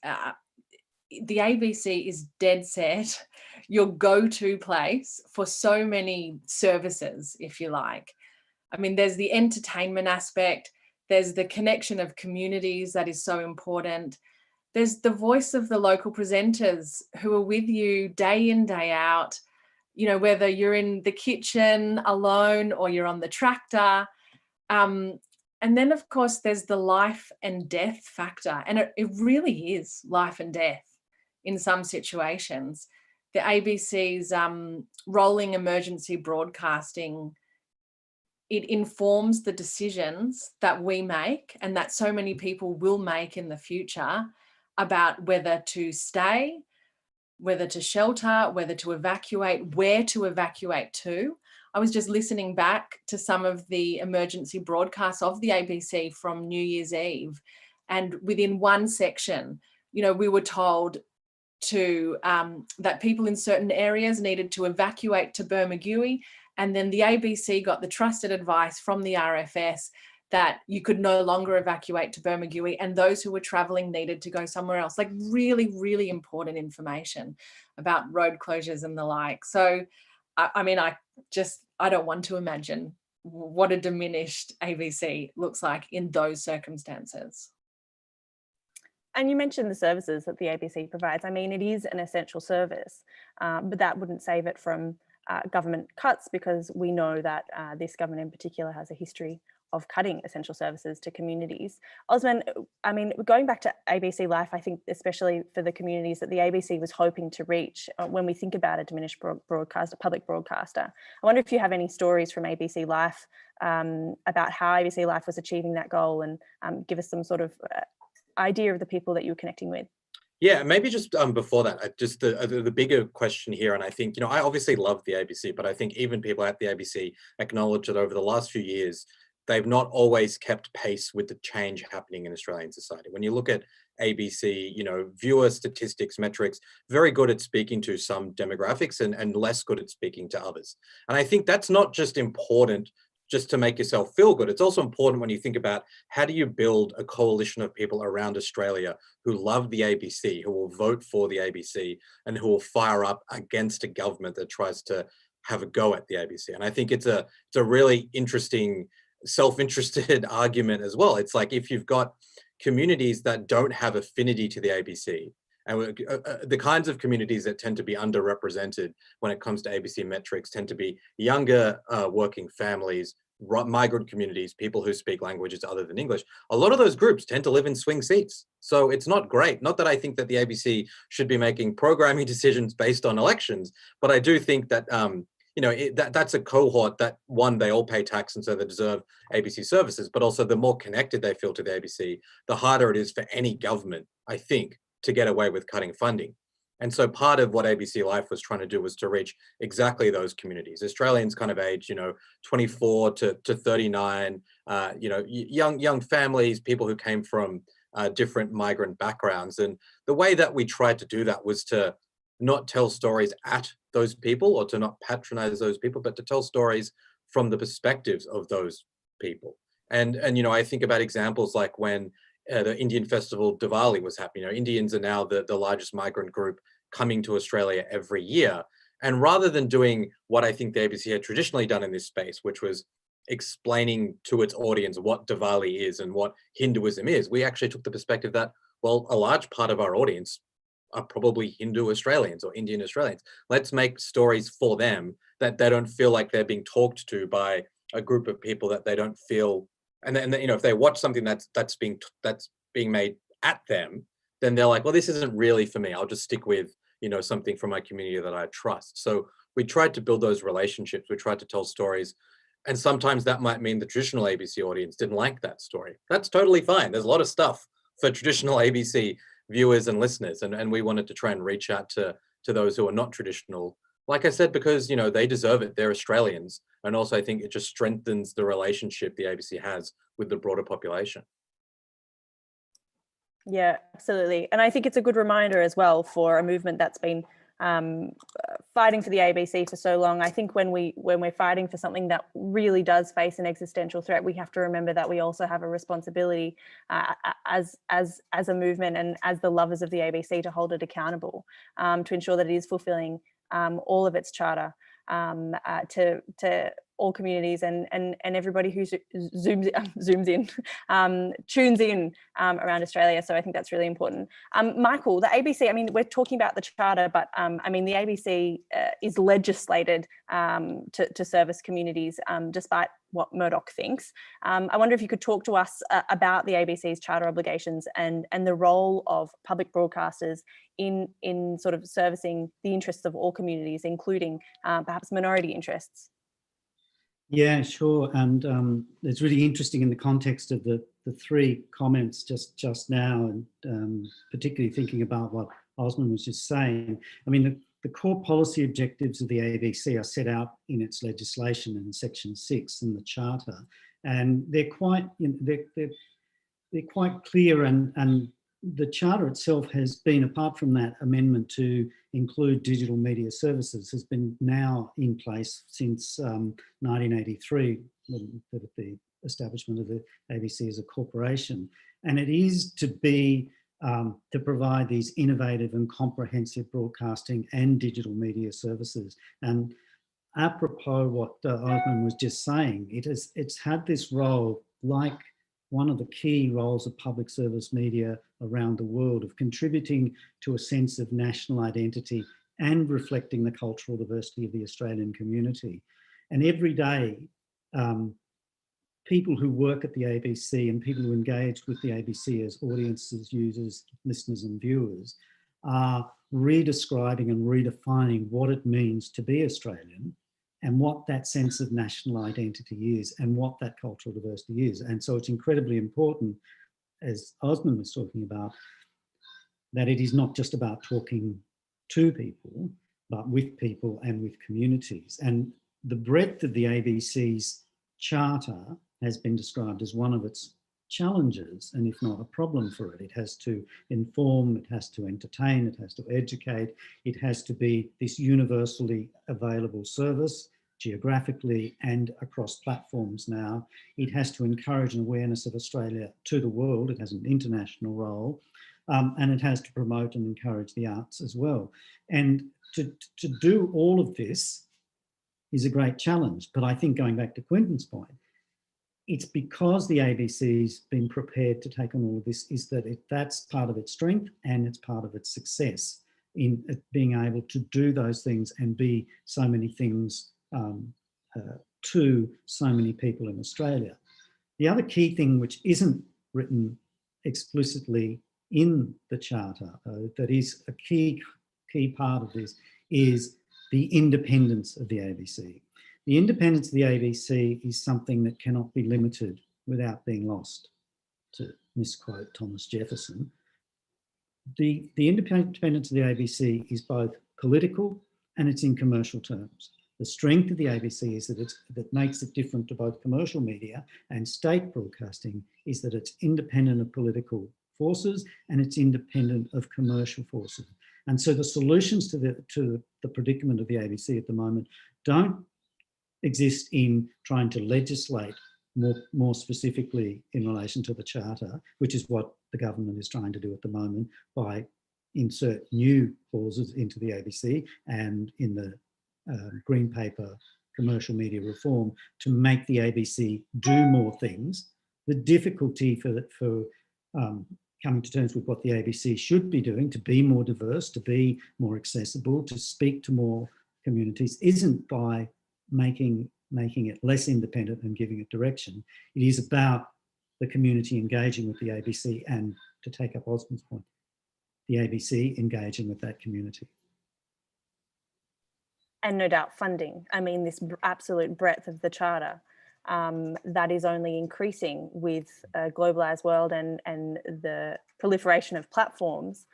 The ABC is dead set your go-to place for so many services, if you like. I mean, there's the entertainment aspect, there's the connection of communities that is so important. There's the voice of the local presenters who are with you day in, day out, whether you're in the kitchen alone or you're on the tractor. And then, of course, there's the life and death factor. And it really is life and death in some situations. The ABC's rolling emergency broadcasting, it informs the decisions that we make and that so many people will make in the future about whether to stay, whether to shelter, whether to evacuate, where to evacuate to. I was just listening back to some of the emergency broadcasts of the ABC from New Year's Eve, and within one section, we were told to that people in certain areas needed to evacuate to Bermagui. And then the ABC got the trusted advice from the RFS that you could no longer evacuate to Bermagui, and those who were travelling needed to go somewhere else. Like really, really important information about road closures and the like. So, I don't want to imagine what a diminished ABC looks like in those circumstances. And you mentioned the services that the ABC provides. I mean, it is an essential service, but that wouldn't save it from government cuts, because we know that this government in particular has a history cutting essential services to communities. Osman, I mean, going back to ABC Life, I think especially for the communities that the ABC was hoping to reach, when we think about a diminished public broadcaster, I wonder if you have any stories from ABC Life about how ABC Life was achieving that goal, and give us some sort of idea of the people that you were connecting with. Yeah, maybe just before that, just the bigger question here, and I think, you know, I obviously love the ABC, but I think even people at the ABC acknowledge that over the last few years, they've not always kept pace with the change happening in Australian society. When you look at ABC, you know, viewer statistics, metrics, very good at speaking to some demographics and less good at speaking to others. And I think that's not just important just to make yourself feel good. It's also important when you think about how do you build a coalition of people around Australia who love the ABC, who will vote for the ABC, and who will fire up against a government that tries to have a go at the ABC. And I think it's a really interesting, self-interested argument as well. It's like if you've got communities that don't have affinity to the ABC, and the kinds of communities that tend to be underrepresented when it comes to ABC metrics tend to be younger working families, migrant communities, people who speak languages other than English. A lot of those groups tend to live in swing seats. So it's not great. Not that I think that the ABC should be making programming decisions based on elections, but I do think that you know, that's a cohort that, one, they all pay tax and so they deserve ABC services, but also the more connected they feel to the ABC, the harder it is for any government, I think, to get away with cutting funding. And so part of what ABC Life was trying to do was to reach exactly those communities. Australians kind of age, you know, 24 to 39, you know, young families, people who came from different migrant backgrounds. And the way that we tried to do that was to not tell stories at those people or to not patronize those people, but to tell stories from the perspectives of those people. And you know, I think about examples like when the Indian festival Diwali was happening. You know, Indians are now the largest migrant group coming to Australia every year. And rather than doing what I think the ABC had traditionally done in this space, which was explaining to its audience what Diwali is and what Hinduism is, we actually took the perspective that, well, a large part of our audience are probably Hindu Australians or Indian Australians. Let's make stories for them that they don't feel like they're being talked to by a group of people that they don't feel. And then, you know, if they watch something that's being made at them, then they're like, well, this isn't really for me. I'll just stick with, you know, something from my community that I trust. So we tried to build those relationships. We tried to tell stories. And sometimes that might mean the traditional ABC audience didn't like that story. That's totally fine. There's a lot of stuff for traditional ABC viewers and listeners. And we wanted to try and reach out to those who are not traditional. Like I said, because, you know, they deserve it. They're Australians. And also I think it just strengthens the relationship the ABC has with the broader population. Yeah, absolutely. And I think it's a good reminder as well for a movement that's been fighting for the ABC for so long. I think when we're fighting for something that really does face an existential threat, we have to remember that we also have a responsibility as a movement and as the lovers of the ABC to hold it accountable, to ensure that it is fulfilling all of its charter to all communities and everybody who tunes in around Australia. So I think that's really important. Michael, the ABC, I mean, we're talking about the charter, but I mean, the ABC is legislated to service communities despite what Murdoch thinks. I wonder if you could talk to us about the ABC's charter obligations and the role of public broadcasters in sort of servicing the interests of all communities, including perhaps minority interests. Yeah, sure. And it's really interesting in the context of the three comments just now, and particularly thinking about what Osman was just saying. I mean, the core policy objectives of the ABC are set out in its legislation in Section 6 in the Charter, and they're quite clear. And the Charter itself has been, apart from that amendment to include digital media services, has been now in place since 1983, with the establishment of the ABC as a corporation. And it is to be to provide these innovative and comprehensive broadcasting and digital media services. And apropos what Osman was just saying, it's had this role, like one of the key roles of public service media around the world, of contributing to a sense of national identity and reflecting the cultural diversity of the Australian community. And every day, people who work at the ABC and people who engage with the ABC as audiences, users, listeners and viewers are redescribing and redefining what it means to be Australian and what that sense of national identity is and what that cultural diversity is. And so it's incredibly important, as Osman was talking about, that it is not just about talking to people, but with people and with communities. And the breadth of the ABC's charter has been described as one of its challenges, and if not a problem for it. It has to inform, it has to entertain, it has to educate, it has to be this universally available service, geographically and across platforms now. It has to encourage an awareness of Australia to the world. It has an international role, and it has to promote and encourage the arts as well. And to do all of this is a great challenge. But I think, going back to Quentin's point, it's because the ABC's been prepared to take on all of this, is that that's part of its strength and it's part of its success in being able to do those things and be so many things to so many people in Australia. The other key thing, which isn't written explicitly in the Charter, that is a key part of this, is the independence of the ABC. The independence of the ABC is something that cannot be limited without being lost, to misquote Thomas Jefferson. The independence of the ABC is both political and it's in commercial terms. The strength of the ABC is that makes it different to both commercial media and state broadcasting is that it's independent of political forces and it's independent of commercial forces. And so the solutions to the predicament of the ABC at the moment don't exist in trying to legislate more specifically in relation to the Charter, which is what the government is trying to do at the moment by insert new clauses into the ABC and in the Green Paper commercial media reform to make the ABC do more things. The difficulty for coming to terms with what the ABC should be doing to be more diverse, to be more accessible, to speak to more communities isn't by making it less independent and giving it direction. It is about the community engaging with the ABC and, to take up Osman's point, the ABC engaging with that community. And no doubt funding. I mean, this absolute breadth of the Charter that is only increasing with a globalised world and the proliferation of platforms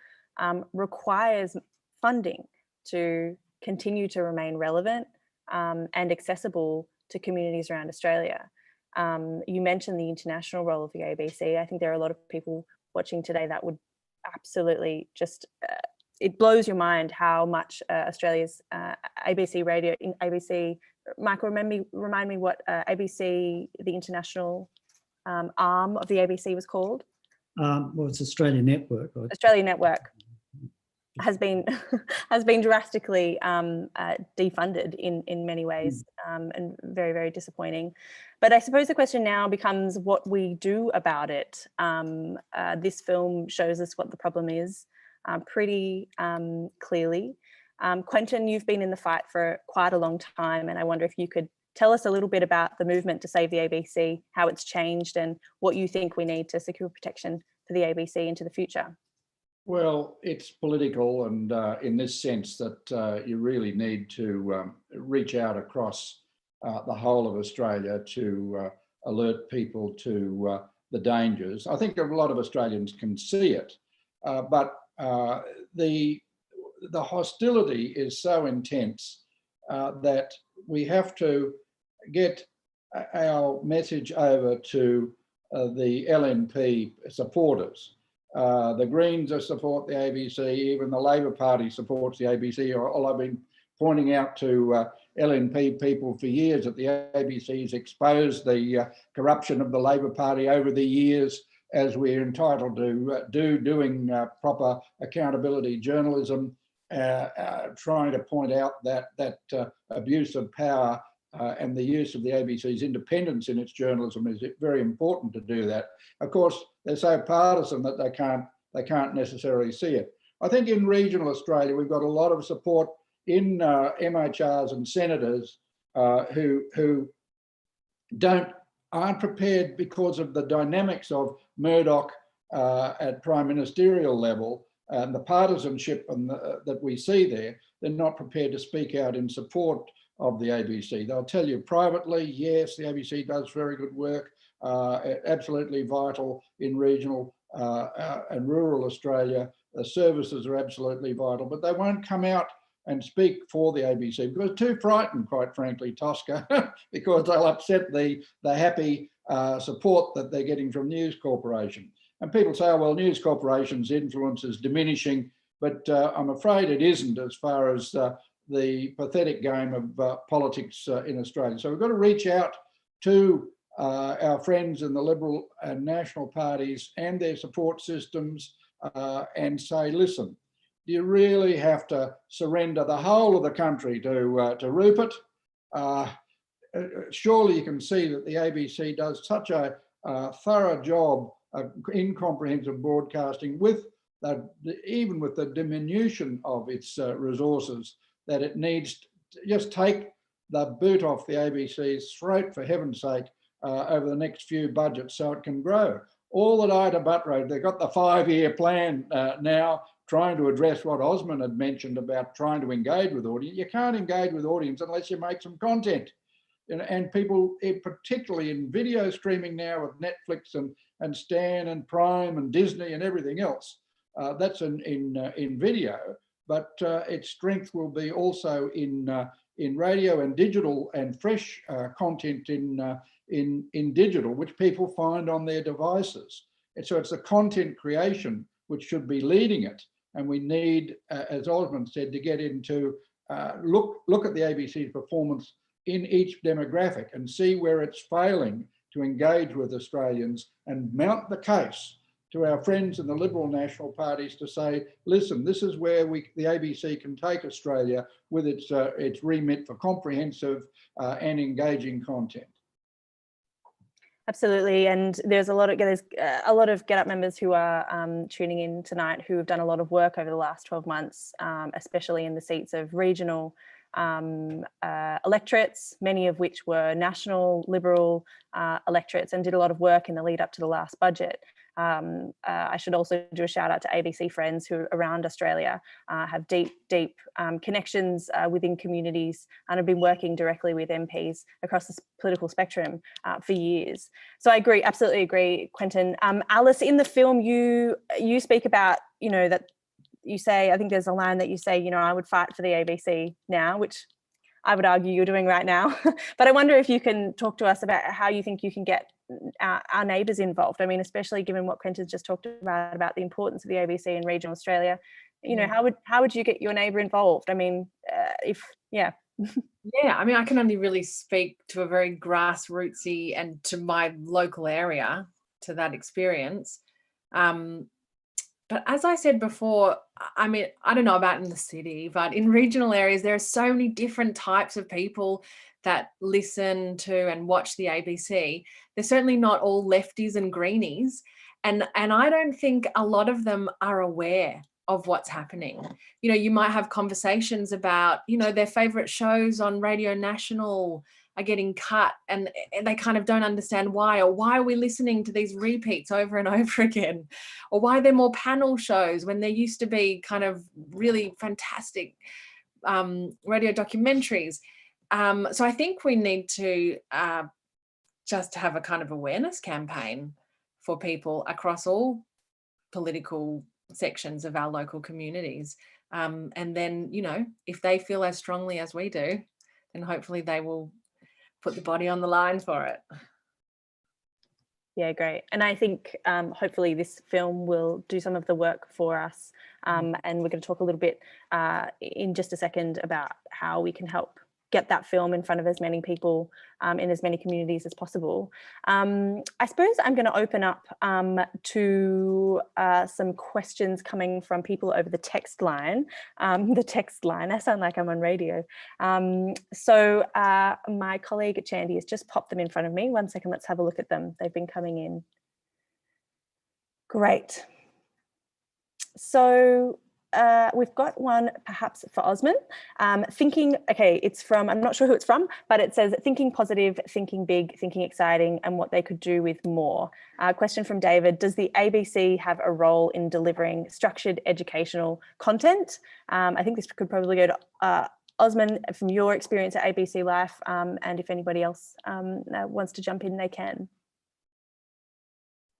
requires funding to continue to remain relevant and accessible to communities around Australia. You mentioned the international role of the ABC. I think there are a lot of people watching today that would absolutely just, it blows your mind how much Australia's ABC radio, ABC, Michael, remind me what ABC, the international arm of the ABC was called? Well, it's Australia Network. Australia Network has been drastically defunded in many ways, and very, very disappointing. But I suppose the question now becomes what we do about it. This film shows us what the problem is pretty clearly. Quentin, you've been in the fight for quite a long time, and I wonder if you could tell us a little bit about the movement to save the ABC, how it's changed and what you think we need to secure protection for the ABC into the future. Well, it's political, and in this sense that you really need to reach out across the whole of Australia to alert people to the dangers. I think a lot of Australians can see it, but the hostility is so intense that we have to get our message over to the LNP supporters. The Greens support the ABC, even the Labor Party supports the ABC. All I've been pointing out to LNP people for years that the ABC's exposed the corruption of the Labor Party over the years, as we're entitled to doing proper accountability journalism, trying to point out that abuse of power and the use of the ABC's independence in its journalism is very important to do that. Of course, they're so partisan that they can't necessarily see it. I think in regional Australia, we've got a lot of support in MHRs and senators who don't aren't prepared because of the dynamics of Murdoch at prime ministerial level and the partisanship that we see there. They're not prepared to speak out in support of the ABC. They'll tell you privately, yes, the ABC does very good work, absolutely vital in regional and rural Australia. The services are absolutely vital, but they won't come out and speak for the ABC because they're too frightened, quite frankly, Tosca, because they'll upset the happy support that they're getting from News Corporation. And people say, oh, well, News Corporation's influence is diminishing, but I'm afraid it isn't as far as the pathetic game of politics in Australia. So we've got to reach out to our friends in the Liberal and National parties and their support systems and say, listen, do you really have to surrender the whole of the country to Rupert? Surely you can see that the ABC does such a thorough job in comprehensive broadcasting with even with the diminution of its resources, that it needs to just take the boot off the ABC's throat, for heaven's sake, over the next few budgets so it can grow. All that Ida Buttrose, they've got the 5-year plan now, trying to address what Osman had mentioned about trying to engage with audience. You can't engage with audience unless you make some content. And people, particularly in video streaming now with Netflix and Stan and Prime and Disney and everything else, that's in video, but its strength will be also in radio and digital and fresh content in digital, which people find on their devices. And so it's the content creation which should be leading it. And we need, as Osman said, to get into look at the ABC's performance in each demographic and see where it's failing to engage with Australians and mount the case to our friends in the Liberal National parties to say, listen, this is where the ABC can take Australia with its remit for comprehensive and engaging content. Absolutely, and there's a lot of GetUp members who are tuning in tonight who have done a lot of work over the last 12 months, especially in the seats of regional electorates, many of which were national Liberal electorates, and did a lot of work in the lead up to the last budget. I should also do a shout out to ABC friends who around Australia have deep connections within communities and have been working directly with MPs across the political spectrum for years. So I agree, absolutely agree, Quentin. Alice, in the film you speak about, that you say, I think there's a line that you say, I would fight for the ABC now, which I would argue you're doing right now. But I wonder if you can talk to us about how you think you can get our neighbours involved. I mean, especially given what Quentin's just talked about the importance of the ABC in regional Australia. How would you get your neighbour involved? I mean, Yeah, I mean, I can only really speak to a very grassrootsy and to my local area, to that experience. But as I said before, I mean, I don't know about in the city, but in regional areas, there are so many different types of people that listen to and watch the ABC. They're certainly not all lefties and greenies. And I don't think a lot of them are aware of what's happening. You might have conversations about, their favourite shows on Radio National are getting cut and they kind of don't understand why, or why are we listening to these repeats over and over again, or why there are more panel shows when there used to be kind of really fantastic radio documentaries. So I think we need to just have a kind of awareness campaign for people across all political sections of our local communities. And then, if they feel as strongly as we do, then hopefully they will put the body on the line for it. Yeah, great. And I think hopefully this film will do some of the work for us. And we're going to talk a little bit in just a second about how we can help get that film in front of as many people in as many communities as possible. I suppose I'm going to open up to some questions coming from people over the text line. I sound like I'm on radio. So my colleague Chandy has just popped them in front of me. 1 second, let's have a look at them. They've been coming in. Great. So we've got one perhaps for Osman. It's from, I'm not sure who it's from, but it says thinking positive, thinking big, thinking exciting, and what they could do with more. Question from David, does the ABC have a role in delivering structured educational content? I think this could probably go to Osman, from your experience at ABC Life, and if anybody else wants to jump in, they can.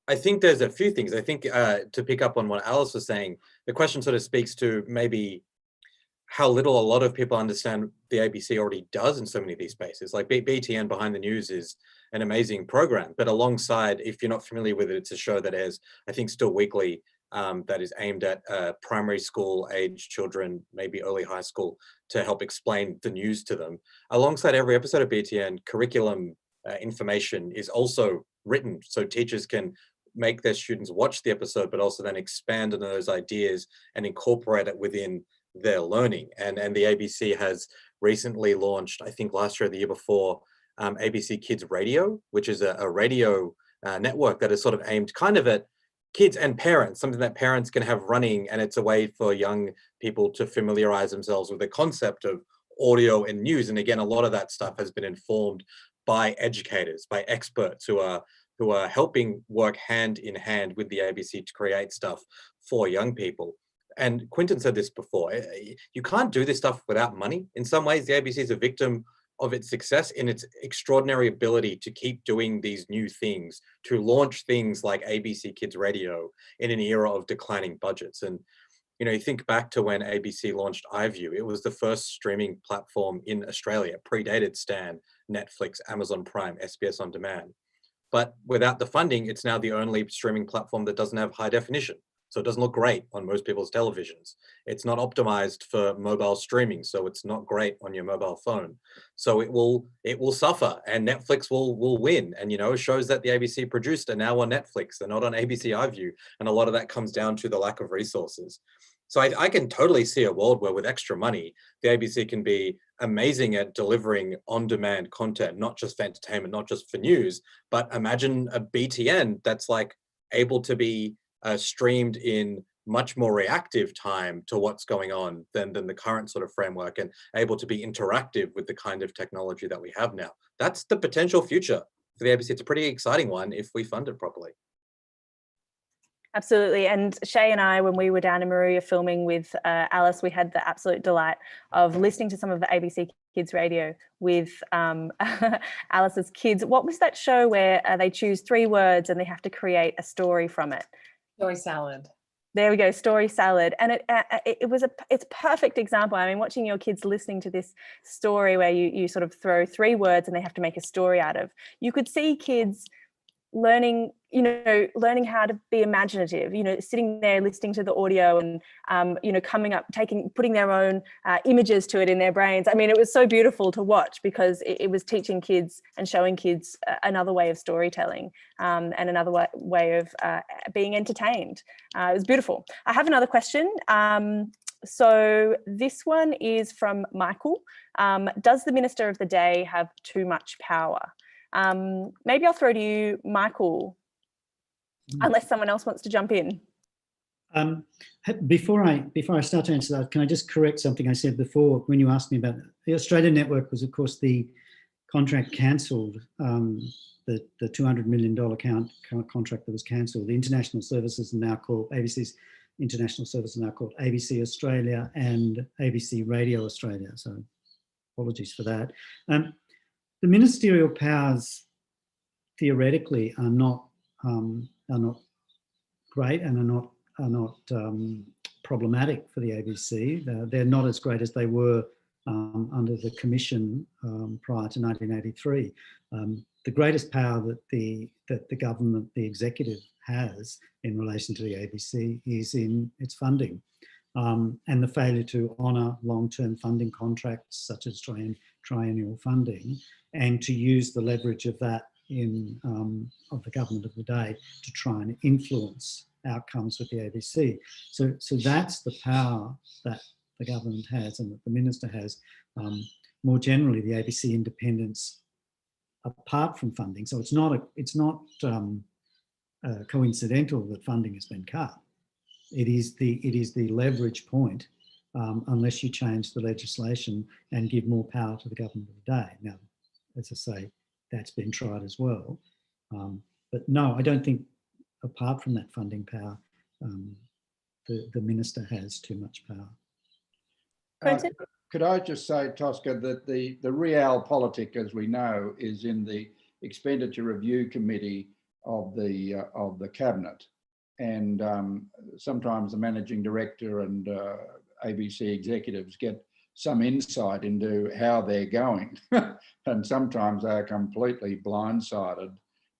I think there's a few things. I think to pick up on what Alice was saying, the question sort of speaks to maybe how little a lot of people understand the ABC already does in so many of these spaces. Like BTN Behind the News is an amazing program, but alongside, if you're not familiar with it, it's a show that airs, I think, still weekly, that is aimed at primary school age children, maybe early high school, to help explain the news to them. Alongside every episode of BTN, curriculum information is also written so teachers can make their students watch the episode, but also then expand on those ideas and incorporate it within their learning. And the ABC has recently launched, I think last year or the year before, ABC Kids Radio, which is a radio network that is sort of aimed kind of at kids and parents, something that parents can have running, and it's a way for young people to familiarize themselves with the concept of audio and news. And again, a lot of that stuff has been informed by educators, by experts who are helping work hand in hand with the ABC to create stuff for young people. And Quentin said this before, you can't do this stuff without money. In some ways, the ABC is a victim of its success in its extraordinary ability to keep doing these new things, to launch things like ABC Kids Radio in an era of declining budgets. And, you know, you think back to when ABC launched iView, it was the first streaming platform in Australia, predated Stan, Netflix, Amazon Prime, SBS On Demand. But without the funding, it's now the only streaming platform that doesn't have high definition. So it doesn't look great on most people's televisions. It's not optimized for mobile streaming, so it's not great on your mobile phone. So it will suffer, and Netflix will win. And, you know, shows that the ABC produced are now on Netflix. They're not on ABC iView. And a lot of that comes down to the lack of resources. So I can totally see a world where with extra money, the ABC can be amazing at delivering on-demand content, not just for entertainment, not just for news, but imagine a BTN that's like able to be streamed in much more reactive time to what's going on than the current sort of framework, and able to be interactive with the kind of technology that we have now. That's the potential future for the ABC. It's a pretty exciting one if we fund it properly. Absolutely. And Shay and I, when we were down in Maria filming with Alice, we had the absolute delight of listening to some of the ABC Kids Radio with Alice's kids. What was that show where they choose 3 words and they have to create a story from it? Story salad. There we go, story salad. And it's a perfect example. I mean, watching your kids listening to this story where you sort of throw 3 words and they have to make a story out of, you could see kids learning how to be imaginative, sitting there listening to the audio and, coming up, putting their own images to it in their brains. I mean, it was so beautiful to watch because it was teaching kids and showing kids another way of storytelling and another way of being entertained. It was beautiful. I have another question. So this one is from Michael. Does the Minister of the Day have too much power? Maybe I'll throw to you, Michael, unless someone else wants to jump in. Before I start to answer that, can I just correct something I said before when you asked me about it? The Australian network was, of course, the contract cancelled, the $200 million contract that was cancelled. The international services are now called, ABC's international services are now called ABC Australia and ABC Radio Australia. So apologies for that. The ministerial powers theoretically are not great and are not problematic for the ABC. They're not as great as they were under the Commission prior to 1983. The greatest power that the government, the executive, has in relation to the ABC is in its funding and the failure to honour long-term funding contracts such as triennial funding, and to use the leverage of that of the government of the day to try and influence outcomes with the ABC. So that's the power that the government has and that the minister has. More generally, the ABC independence apart from funding. So it's not coincidental that funding has been cut. It is the leverage point, unless you change the legislation and give more power to the government of the day. Now, as I say, that's been tried as well. But no, I don't think, apart from that funding power, the minister has too much power. Quentin? Could I just say, Tosca, that the realpolitik, as we know, is in the Expenditure Review Committee of the Cabinet, and sometimes the managing director and ABC executives get some insight into how they're going, and sometimes they are completely blindsided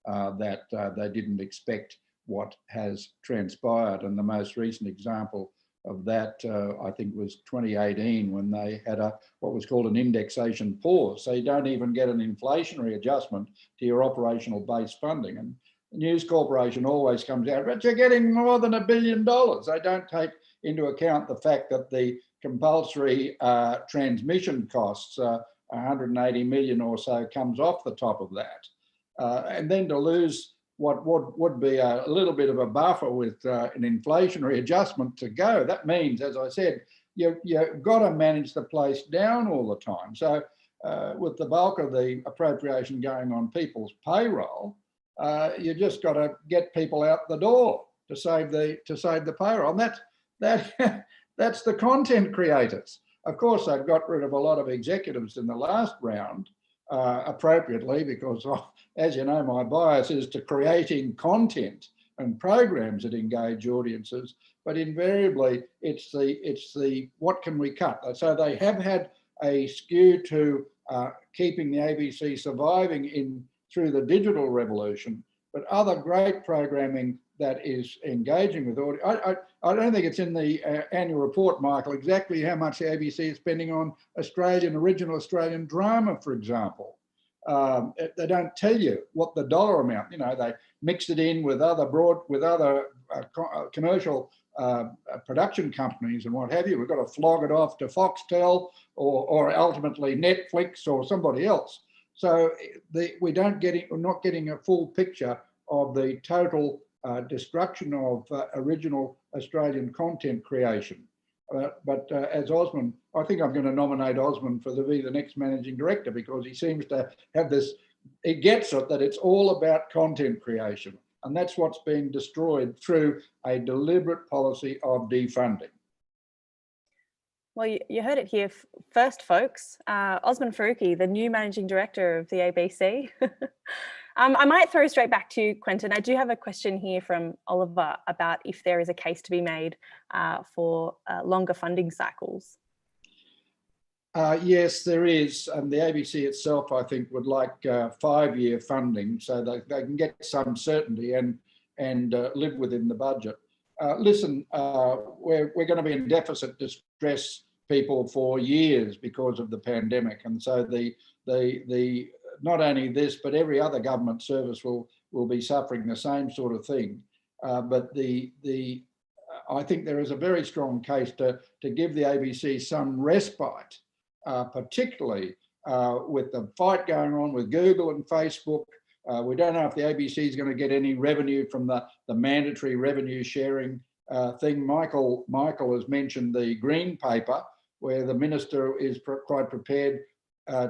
that they didn't expect what has transpired. And the most recent example of that, I think, was 2018, when they had what was called an indexation pause. So you don't even get an inflationary adjustment to your operational base funding. And the News Corporation always comes out, but you're getting more than $1 billion. They don't take into account the fact that the compulsory transmission costs, 180 million or so, comes off the top of that. And then to lose what would be a little bit of a buffer with an inflationary adjustment to go, that means, as I said, you've got to manage the place down all the time. So with the bulk of the appropriation going on people's payroll, you just got to get people out the door to save the payroll. And that's the content creators. Of course, they've got rid of a lot of executives in the last round, appropriately, because, as you know, my bias is to creating content and programs that engage audiences, but invariably it's the what can we cut? So they have had a skew to keeping the ABC surviving through the digital revolution, but other great programming that is engaging with audience. I don't think it's in the annual report, Michael, exactly how much the ABC is spending on original Australian drama, for example. They don't tell you what the dollar amount. They mixed it in with other commercial production companies and what have you. We've got to flog it off to Foxtel or ultimately Netflix or somebody else. So we're not getting a full picture of the total destruction of original Australian content creation. But as Osman, I think I'm going to nominate Osman to be the next managing director, because he seems to have this, he gets it that it's all about content creation. And that's what's being destroyed through a deliberate policy of defunding. Well, you heard it here first, folks. Osman Faruqi, the new managing director of the ABC. I might throw straight back to you, Quentin. I do have a question here from Oliver about if there is a case to be made for longer funding cycles. Yes, there is. And the ABC itself, I think, would like 5-year funding so that they can get some certainty and live within the budget. Listen, we're going to be in deficit distress, people, for years because of the pandemic. And so the not only this, but every other government service will be suffering the same sort of thing. But I think there is a very strong case to give the ABC some respite, particularly with the fight going on with Google and Facebook. We don't know if the ABC is going to get any revenue from the mandatory revenue sharing thing. Michael has mentioned the Green Paper, where the minister is quite prepared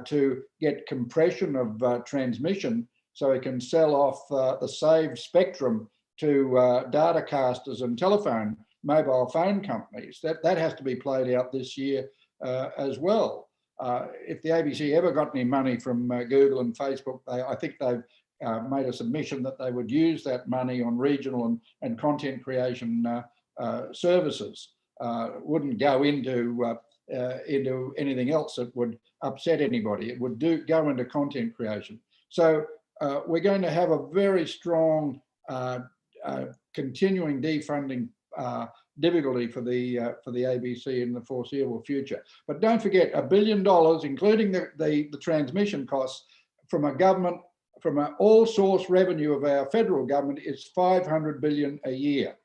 to get compression of transmission so he can sell off the saved spectrum to datacasters and mobile phone companies. That has to be played out this year as well. If the ABC ever got any money from Google and Facebook, I think they've made a submission that they would use that money on regional and content creation services. Wouldn't go into anything else that would upset anybody. It would go into content creation. So we're going to have a very strong continuing defunding difficulty for the ABC in the foreseeable future. But don't forget, $1 billion, including the transmission costs from a government, from an all-source revenue of our federal government, is $500 billion a year.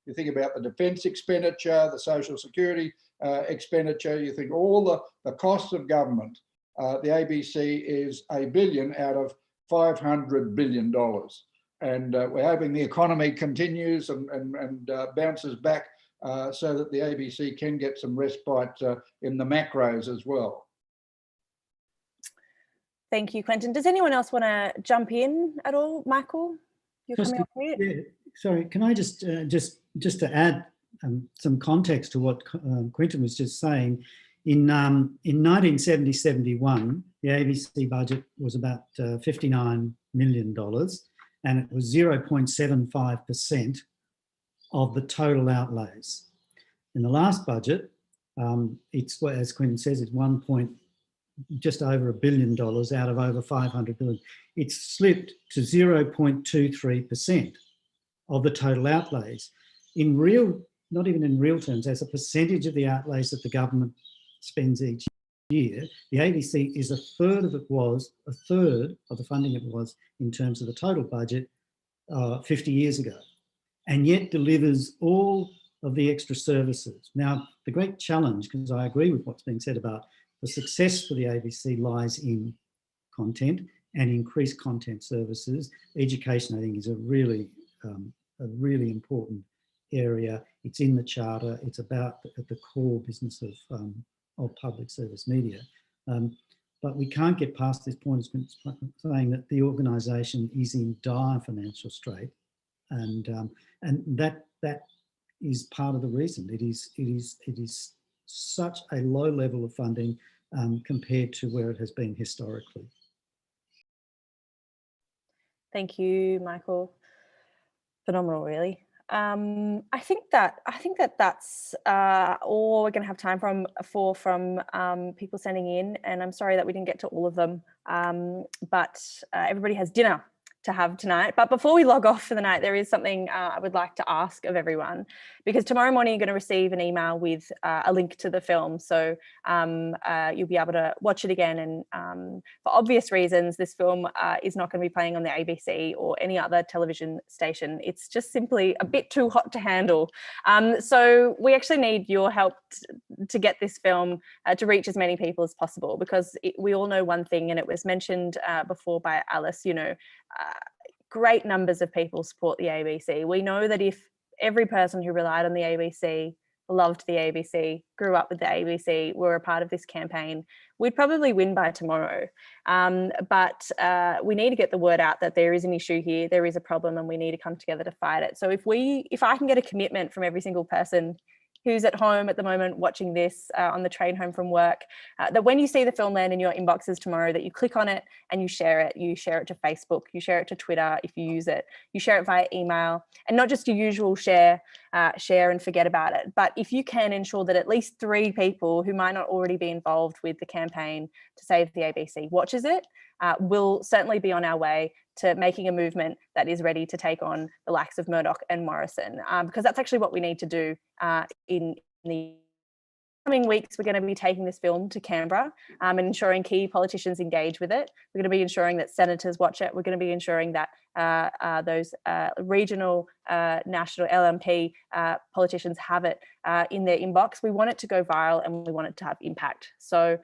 You think about the defence expenditure, the social security expenditure, you think all the costs of government, the ABC is $1 billion out of $500 billion. And we're hoping the economy continues and bounces back so that the ABC can get some respite in the macros as well. Thank you, Quentin. Does anyone else want to jump in at all? Michael, you're coming off mute. Yeah, sorry, can I just to add some context to what Quentin was just saying? In 1970-71, the ABC budget was about $59 million, and it was 0.75% of the total outlays. In the last budget, it's, as Quentin says, it's just over $1 billion out of over 500 billion. It's slipped to 0.23% of the total outlays. In real, not even in real terms, as a percentage of the outlays that the government spends each year, the ABC is a third of the funding it was in terms of the total budget 50 years ago, and yet delivers all of the extra services. Now, the great challenge, because I agree with what's being said about the success for the ABC lies in content and increased content services. Education, I think, is a really important area. It's in the charter. It's about at the core business of public service media. But we can't get past this point, as saying that the organisation is in dire financial strait, and that is part of the reason. It is such a low level of funding compared to where it has been historically. Thank you, Michael. Phenomenal, really. I think that's all we're going to have time for from people sending in, and I'm sorry that we didn't get to all of them. But everybody has dinner to have tonight. But before we log off for the night, there is something I would like to ask of everyone, because tomorrow morning you're going to receive an email with a link to the film. So you'll be able to watch it again. And for obvious reasons, this film is not going to be playing on the ABC or any other television station. It's just simply a bit too hot to handle. So we actually need your help to get this film to reach as many people as possible, because we all know one thing, and it was mentioned before by Alice, you know, great numbers of people support the ABC. We know that if every person who relied on the ABC, loved the ABC, grew up with the ABC, were a part of this campaign, we'd probably win by tomorrow. But we need to get the word out that there is an issue here, there is a problem, and we need to come together to fight it. So if I can get a commitment from every single person who's at home at the moment watching this on the train home from work, that when you see the film land in your inboxes tomorrow, that you click on it and you share it. You share it to Facebook, you share it to Twitter if you use it, you share it via email, and not just your usual share and forget about it. But if you can ensure that at least 3 people who might not already be involved with the campaign to save the ABC watches it, we'll certainly be on our way to making a movement that is ready to take on the likes of Murdoch and Morrison, because that's actually what we need to do in the coming weeks. We're going to be taking this film to Canberra and ensuring key politicians engage with it. We're going to be ensuring that senators watch it. We're going to be ensuring that those regional, national LMP politicians have it in their inbox. We want it to go viral and we want it to have impact. So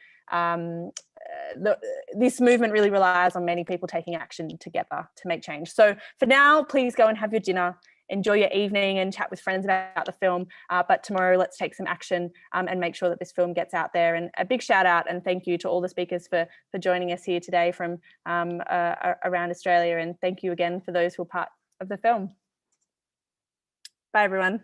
this movement really relies on many people taking action together to make change. So for now, please go and have your dinner, enjoy your evening and chat with friends about the film. But tomorrow, let's take some action and make sure that this film gets out there. And a big shout out and thank you to all the speakers for joining us here today from around Australia. And thank you again for those who are part of the film. Bye, everyone.